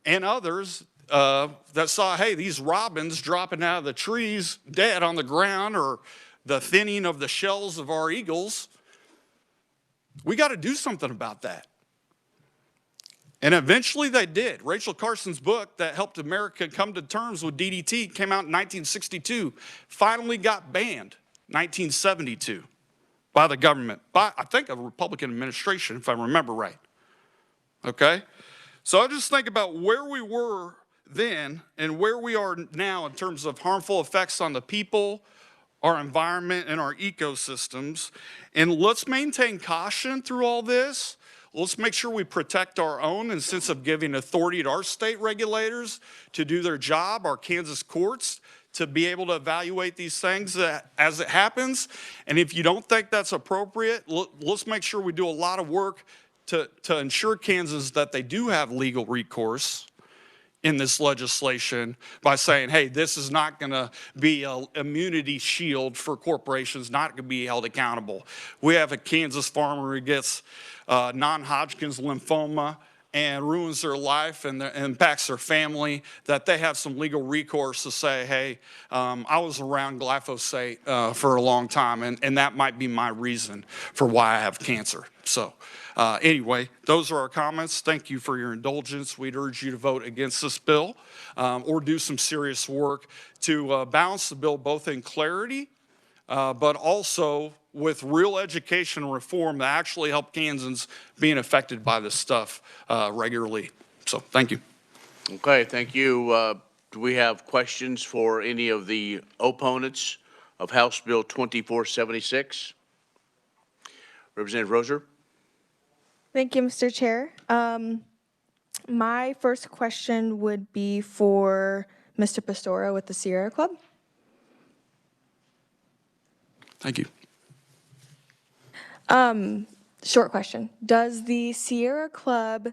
and others that saw, hey, these robins dropping out of the trees dead on the ground, or the thinning of the shells of our eagles. We got to do something about that. And eventually they did. Rachel Carson's book that helped America come to terms with DDT came out in 1962, finally got banned 1972 by the government, by I think a Republican administration, if I remember right. Okay? So I just think about where we were then and where we are now in terms of harmful effects on the people, our environment, and our ecosystems. And let's maintain caution through all this. Let's make sure we protect our own in the sense of giving authority to our state regulators to do their job, our Kansas courts to be able to evaluate these things as it happens. And if you don't think that's appropriate, let's make sure we do a lot of work to ensure Kansas that they do have legal recourse in this legislation by saying, hey, this is not going to be an immunity shield for corporations, not going to be held accountable. We have a Kansas farmer who gets non-Hodgkin's lymphoma and ruins their life and impacts their family, that they have some legal recourse to say, hey, I was around glyphosate for a long time, and that might be my reason for why I have cancer. So anyway, those are our comments. Thank you for your indulgence. We'd urge you to vote against this bill or do some serious work to balance the bill both in clarity, but also with real education and reform that actually help Kansans being affected by this stuff regularly. So thank you. Okay, thank you. Do we have questions for any of the opponents of House Bill 2476? Representative Roser. Thank you, Mr. Chair. My first question would be for Mr. Pastora with the Sierra Club. Thank you. Short question. Does the Sierra Club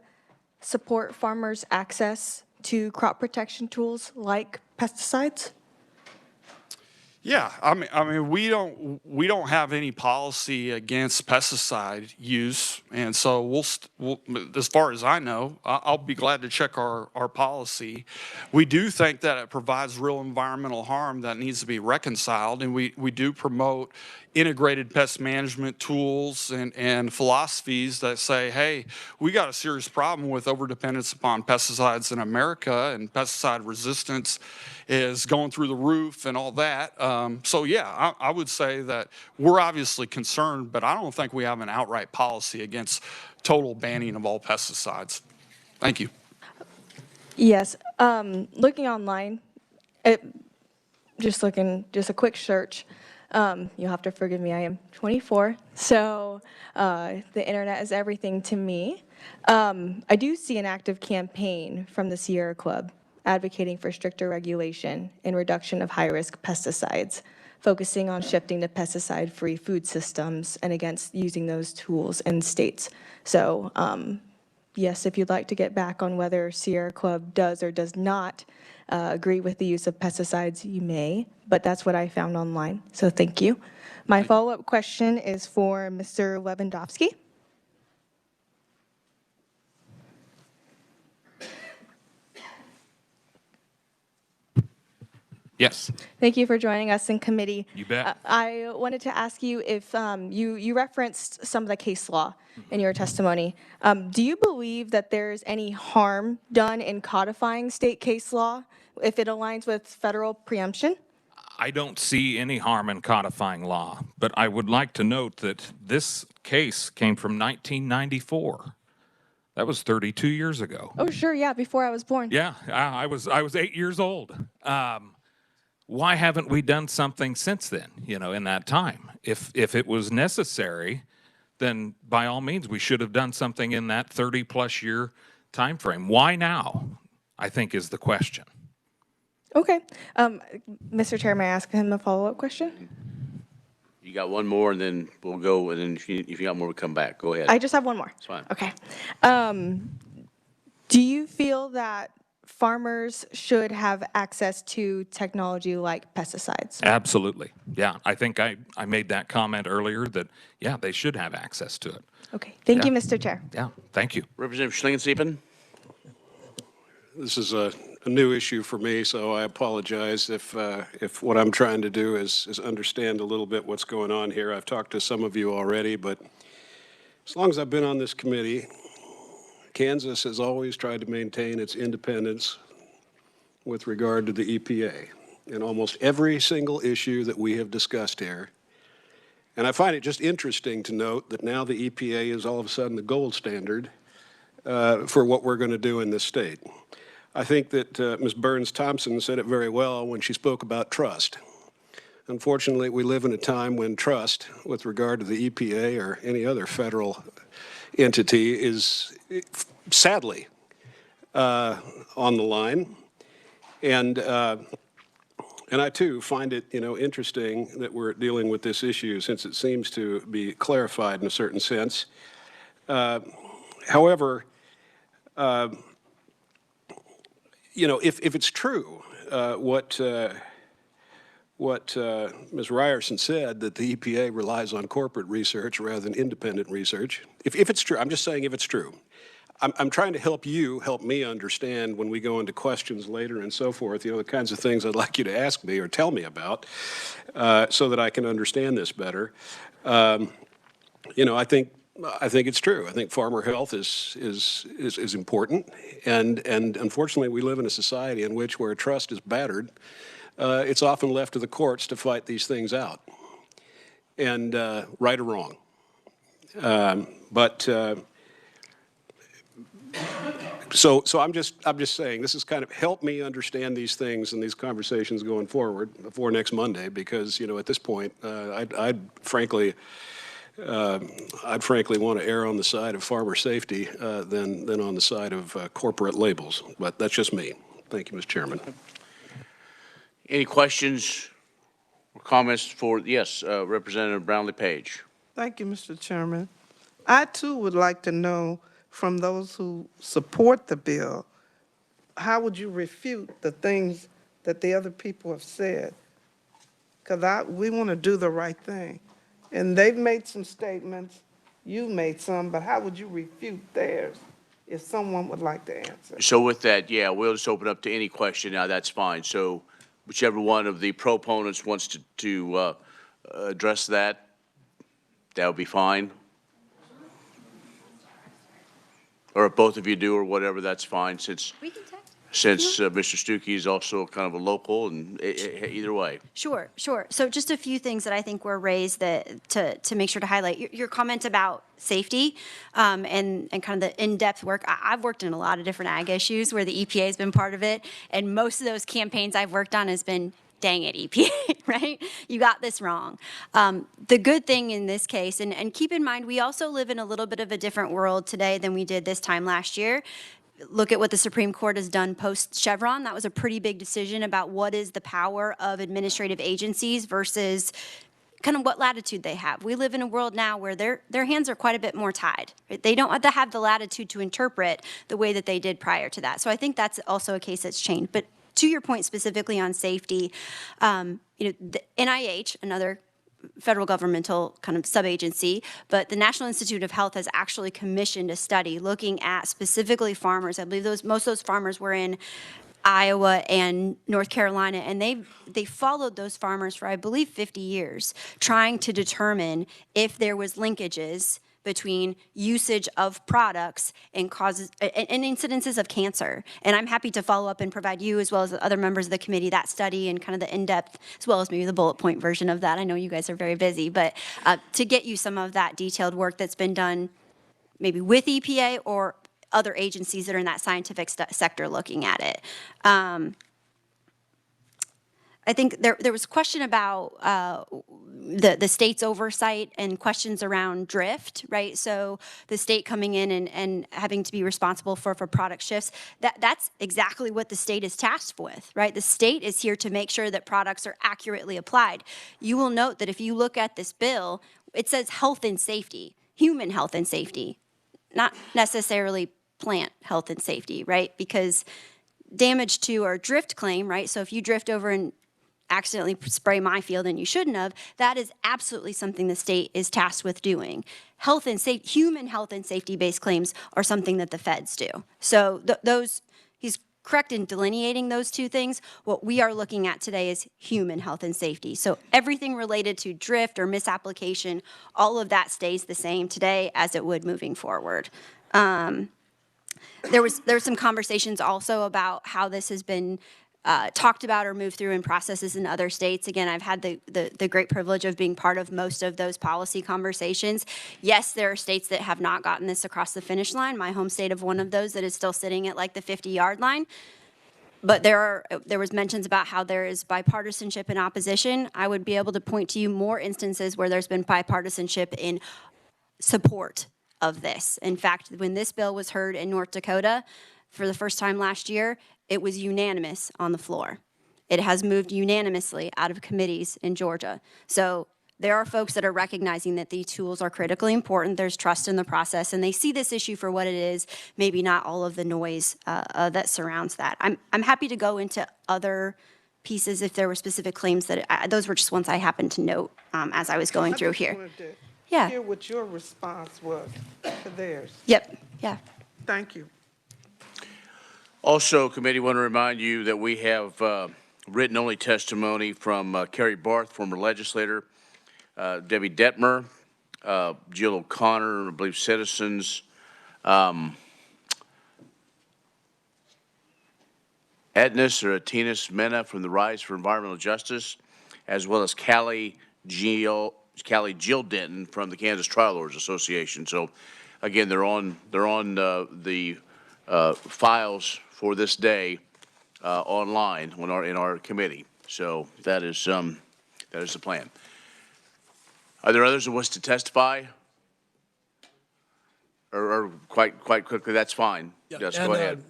support farmers' access to crop protection tools like pesticides? Yeah, I mean, we don't have any policy against pesticide use, and so we'll as far as I know, I'll be glad to check our policy. We do think that it provides real environmental harm that needs to be reconciled, and we do promote integrated pest management tools and philosophies that say, hey, we got a serious problem with overdependence upon pesticides in America, and pesticide resistance is going through the roof and all that. So yeah, I would say that we're obviously concerned, but I don't think we have an outright policy against total banning of all pesticides. Thank you. Yes. Looking online, just a quick search. You'll have to forgive me, I am 24, so the internet is everything to me. I do see an active campaign from the Sierra Club advocating for stricter regulation and reduction of high-risk pesticides, focusing on shifting to pesticide-free food systems and against using those tools in states. So yes, if you'd like to get back on whether Sierra Club does or does not agree with the use of pesticides, you may, but that's what I found online. So thank you. My follow-up question is for Mr. Lewandowski. Yes. Thank you for joining us in committee. You bet. I wanted to ask you if you referenced some of the case law in your testimony. Do you believe that there's any harm done in codifying state case law if it aligns with federal preemption? I don't see any harm in codifying law, but I would like to note that this case came from 1994. That was 32 years ago. Oh, sure, yeah, before I was born. Yeah, I was 8 years old. Why haven't we done something since then, in that time? If it was necessary, then by all means, we should have done something in that 30-plus year time frame. Why now, I think, is the question. Okay. Mr. Chair, may I ask him a follow-up question? You got one more, and then we'll go, and then if you got more, we'll come back. Go ahead. I just have one more. It's fine. Okay. Do you feel that farmers should have access to technology like pesticides? Absolutely. Yeah, I think I made that comment earlier that, yeah, they should have access to it. Okay. Thank you, Mr. Chair. Yeah, thank you. Representative Schlingensieben? This is a new issue for me, so I apologize if what I'm trying to do is understand a little bit what's going on here. I've talked to some of you already, but as long as I've been on this committee, Kansas has always tried to maintain its independence with regard to the EPA in almost every single issue that we have discussed here. And I find it just interesting to note that now the EPA is all of a sudden the gold standard for what we're going to do in this state. I think that Ms. Burns-Thompson said it very well when she spoke about trust. Unfortunately, we live in a time when trust with regard to the EPA or any other federal entity is sadly on the line. And I, too, find it, interesting that we're dealing with this issue since it seems to be clarified in a certain sense. However, if it's true, what Ms. Ryerson said, that the EPA relies on corporate research rather than independent research, if it's true, I'm just saying if it's true, I'm trying to help me understand when we go into questions later and so forth, the kinds of things I'd like you to ask me or tell me about so that I can understand this better. I think it's true. I think farmer health is important, and unfortunately, we live in a society in which where trust is battered, it's often left to the courts to fight these things out, and right or wrong. So I'm just saying this is kind of help me understand these things and these conversations going forward before next Monday, because at this point, I'd frankly want to err on the side of farmer safety than on the side of corporate labels. But that's just me. Thank you, Mr. Chairman. Any questions or comments for, yes, Representative Brownlee Page? Thank you, Mr. Chairman. I, too, would like to know from those who support the bill, how would you refute the things that the other people have said? Because we want to do the right thing. And they've made some statements, you've made some, but how would you refute theirs if someone would like to answer? So with that, yeah, we'll just open up to any question now. That's fine. So whichever one of the proponents wants to address that would be fine. Or if both of you do or whatever, that's fine, since Mr. Stuckey is also kind of a local, and either way. Sure. So just a few things that I think were raised that to make sure to highlight. Your comment about safety and kind of the in-depth work. I've worked in a lot of different ag issues where the EPA has been part of it, and most of those campaigns I've worked on has been, dang it, EPA, right? You got this wrong. The good thing in this case, and keep in mind, we also live in a little bit of a different world today than we did this time last year. Look at what the Supreme Court has done post-Chevron. That was a pretty big decision about what is the power of administrative agencies versus kind of what latitude they have. We live in a world now where their hands are quite a bit more tied. Right? They don't have the latitude to interpret the way that they did prior to that. So I think that's also a case that's changed. But to your point specifically on safety, the NIH, another federal governmental kind of sub-agency, but the National Institute of Health has actually commissioned a study looking at specifically farmers. I believe most of those farmers were in Iowa and North Carolina, and they followed those farmers for, I believe, 50 years, trying to determine if there was linkages between usage of products and causes and incidences of cancer. And I'm happy to follow up and provide you, as well as other members of the committee, that study and kind of the in-depth, as well as maybe the bullet point version of that. I know you guys are very busy, but to get you some of that detailed work that's been done maybe with EPA or other agencies that are in that scientific sector looking at it. I think there was a question about the state's oversight and questions around drift, right? So the state coming in and having to be responsible for product shifts. That's exactly what the state is tasked with, right? The state is here to make sure that products are accurately applied. You will note that if you look at this bill, it says health and safety, human health and safety, not necessarily plant health and safety, right? Because damage to or drift claim, right? So if you drift over and accidentally spray my field and you shouldn't have, that is absolutely something the state is tasked with doing. Health and safety, human health and safety-based claims are something that the feds do. So he's correct in delineating those two things. What we are looking at today is human health and safety. So everything related to drift or misapplication, all of that stays the same today as it would moving forward. There was some conversations also about how this has been talked about or moved through in processes in other states. Again, I've had the great privilege of being part of most of those policy conversations. Yes, there are states that have not gotten this across the finish line. My home state of one of those that is still sitting at like the 50-yard line. But there was mentions about how there is bipartisanship in opposition. I would be able to point to you more instances where there's been bipartisanship in support of this. In fact, when this bill was heard in North Dakota for the first time last year, it was unanimous on the floor. It has moved unanimously out of committees in Georgia. So there are folks that are recognizing that these tools are critically important. There's trust in the process, and they see this issue for what it is, maybe not all of the noise that surrounds that. I'm happy to go into other pieces if there were specific claims that those were just ones I happened to note as I was going through here. Yeah. Hear what your response was to theirs. Yep. Yeah. Thank you. Also, committee, want to remind you that we have written-only testimony from Carrie Barth, former legislator, Debbie Detmer, Jill O'Connor, I believe citizens, Etnis or Atinas Mena from the Rise for Environmental Justice, as well as Callie Jill Denton from the Kansas Trial Lawyers Association. So, again, they're on the files for this day online in our committee. So that is the plan. Are there others who wish to testify? Or quite quickly, that's fine. Yeah, Yes, and, go ahead.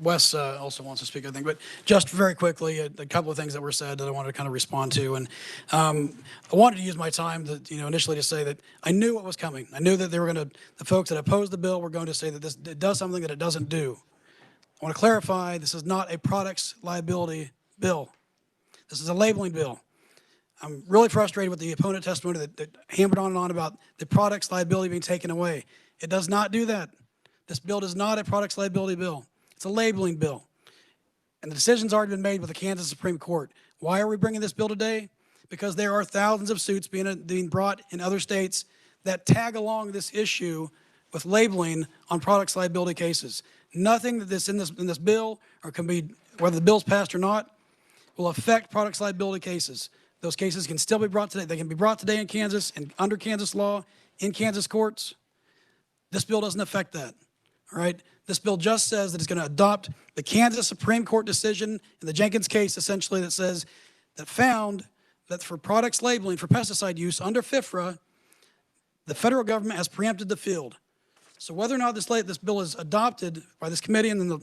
Wes also wants to speak, I think, but just very quickly, a couple of things that were said that I wanted to kind of respond to. And I wanted to use my time to, initially to say that I knew what was coming. I knew that the folks that opposed the bill were going to say that it does something that it doesn't do. I want to clarify, this is not a products liability bill. This is a labeling bill. I'm really frustrated with the opponent testimony that hammered on and on about the products liability being taken away. It does not do that. This bill is not a products liability bill. It's a labeling bill. And the decision's already been made with the Kansas Supreme Court. Why are we bringing this bill today? Because there are thousands of suits being brought in other states that tag along this issue with labeling on products liability cases. Nothing that's in this bill, or can be, whether the bill's passed or not, will affect products liability cases. Those cases can still be brought today. They can be brought today in Kansas and under Kansas law in Kansas courts. This bill doesn't affect that. All right? This bill just says that it's going to adopt the Kansas Supreme Court decision in the Jenkins case, essentially, that found that for products labeling for pesticide use under FIFRA, the federal government has preempted the field. So whether or not this bill is adopted by this committee and then the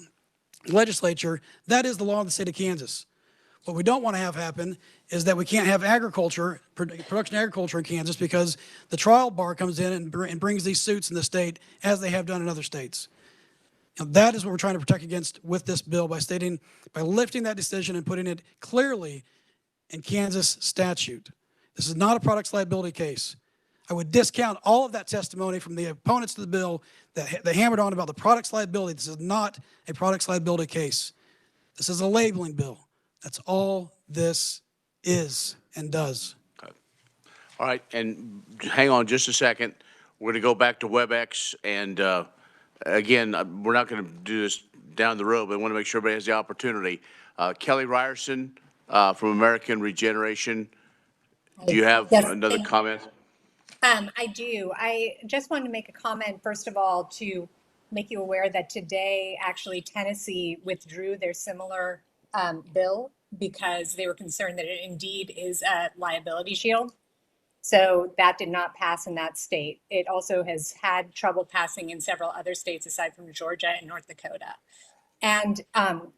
legislature, that is the law of the state of Kansas. What we don't want to have happen is that we can't have agriculture, production agriculture in Kansas because the trial bar comes in and brings these suits in the state as they have done in other states. Now, that is what we're trying to protect against with this bill by lifting that decision and putting it clearly in Kansas statute. This is not a products liability case. I would discount all of that testimony from the opponents of the bill that they hammered on about the products liability. This is not a products liability case. This is a labeling bill. That's all this is and does. All right, and hang on just a second. We're going to go back to WebEx, and again, we're not going to do this down the road, but I want to make sure everybody has the opportunity. Kelly Ryerson from American Regeneration, do you have another comment? I do. I just wanted to make a comment, first of all, to make you aware that today, actually, Tennessee withdrew their similar bill because they were concerned that it indeed is a liability shield. So that did not pass in that state. It also has had trouble passing in several other states aside from Georgia and North Dakota. And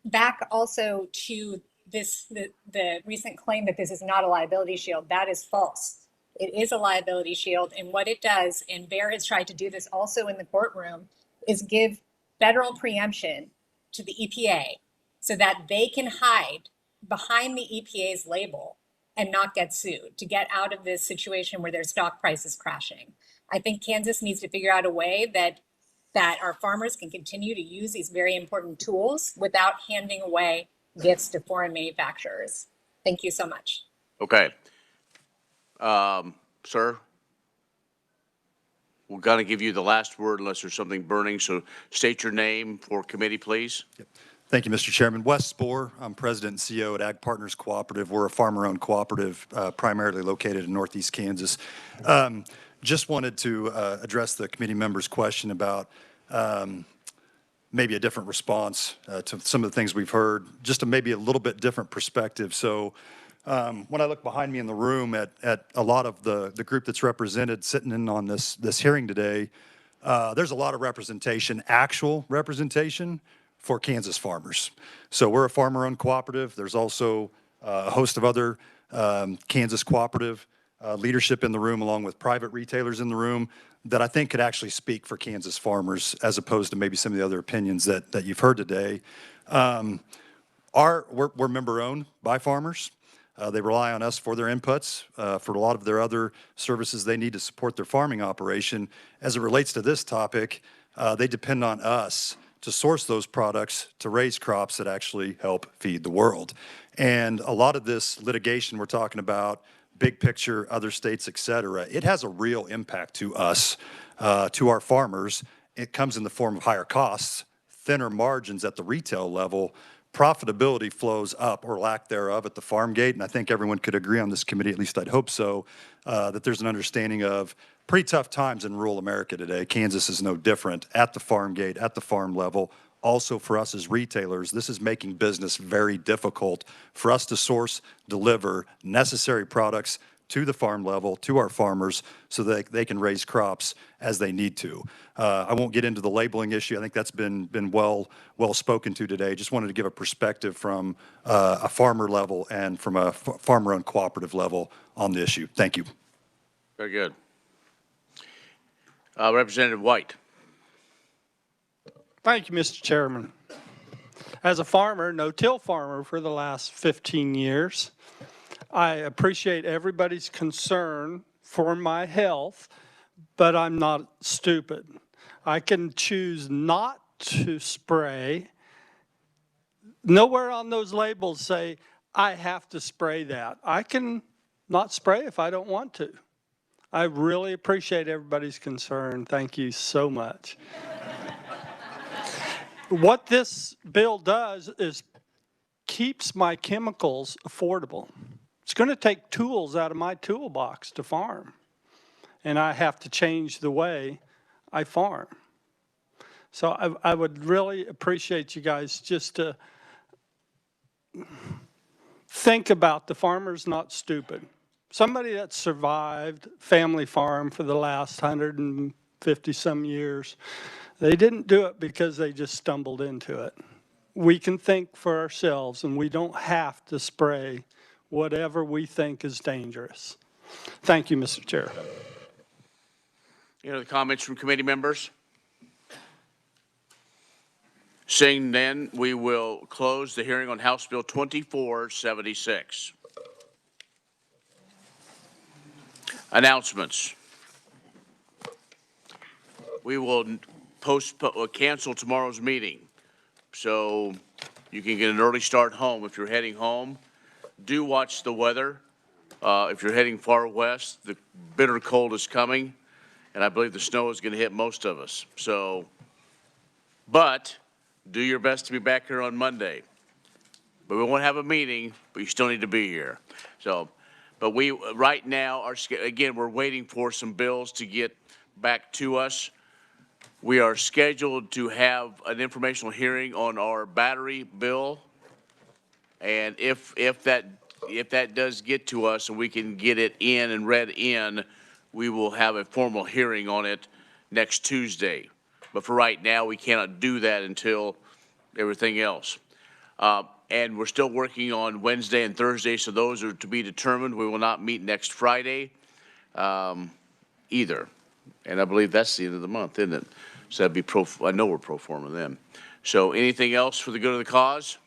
back also to this, the recent claim that this is not a liability shield, that is false. It is a liability shield, and what it does, and Bear has tried to do this also in the courtroom, is give federal preemption to the EPA so that they can hide behind the EPA's label and not get sued, to get out of this situation where their stock price is crashing. I think Kansas needs to figure out a way that our farmers can continue to use these very important tools without handing away gifts to foreign manufacturers. Thank you so much. Okay. Sir, we're going to give you the last word unless there's something burning, so state your name for committee, please. Yep. Thank you, Mr. Chairman. Wes Spohr, I'm President and CEO at Ag Partners Cooperative. We're a farmer-owned cooperative primarily located in Northeast Kansas. Just wanted to address the committee member's question about maybe a different response to some of the things we've heard, just maybe a little bit different perspective. So when I look behind me in the room at a lot of the group that's represented sitting in on this hearing today, there's a lot of representation, actual representation for Kansas farmers. So we're a farmer-owned cooperative. There's also a host of other Kansas cooperative leadership in the room, along with private retailers in the room, that I think could actually speak for Kansas farmers, as opposed to maybe some of the other opinions that you've heard today. We're member-owned by farmers. They rely on us for their inputs, for a lot of their other services they need to support their farming operation. As it relates to this topic, they depend on us to source those products to raise crops that actually help feed the world. And a lot of this litigation we're talking about, big picture, other states, et cetera, it has a real impact to us, to our farmers. It comes in the form of higher costs, thinner margins at the retail level. Profitability flows up, or lack thereof, at the farm gate. And I think everyone could agree on this committee, at least I'd hope so, that there's an understanding of pretty tough times in rural America today. Kansas is no different at the farm gate, at the farm level. Also for us as retailers, this is making business very difficult for us to source, deliver necessary products to the farm level, to our farmers, so that they can raise crops as they need to. I won't get into the labeling issue. I think that's been well spoken to today. Just wanted to give a perspective from a farmer level and from a farmer-owned cooperative level on the issue. Thank you. Very good. Representative White. Thank you, Mr. Chairman. As a farmer, no-till farmer for the last 15 years, I appreciate everybody's concern for my health, but I'm not stupid. I can choose not to spray. Nowhere on those labels say, I have to spray that. I can not spray if I don't want to. I really appreciate everybody's concern. Thank you so much. What this bill does is keeps my chemicals affordable. It's going to take tools out of my toolbox to farm, and I have to change the way I farm. So I would really appreciate you guys just to think about the farmer's not stupid. Somebody that survived family farm for the last 150 some years, they didn't do it because they just stumbled into it. we can think for ourselves and we don't have to spray whatever we think is dangerous. Thank you, Mr. Chair. Any other comments from committee members? Seeing none, we will close the hearing on House Bill 2476. Announcements. We will cancel tomorrow's meeting, so you can get an early start home. If you're heading home, do watch the weather. If you're heading far west, the bitter cold is coming, and I believe the snow is going to hit most of us. So, but do your best to be back here on Monday. But we won't have a meeting, but you still need to be here. So, but we, right now, again, we're waiting for some bills to get back to us. We are scheduled to have an informational hearing on our battery bill. And if that does get to us and we can get it in and read in, we will have a formal hearing on it next Tuesday. But for right now, we cannot do that until everything else. And we're still working on Wednesday and Thursday, so those are to be determined. We will not meet next Friday either. And I believe that's the end of the month, isn't it? So that'd be I know we're pro forma then. So anything else for the good of the cause?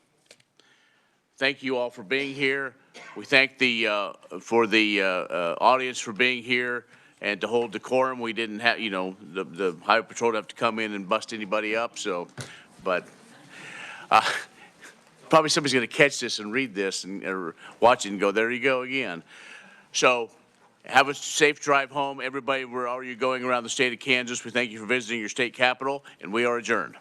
Thank you all for being here. We thank the audience for being here and to hold decorum. We didn't have, you know, the Highway Patrol have to come in and bust anybody up. So, but probably somebody's going to catch this and read this and or watch it and go, there you go again. So have a safe drive home, everybody. Wherever you're going around the state of Kansas, we thank you for visiting your state capital, and we are adjourned.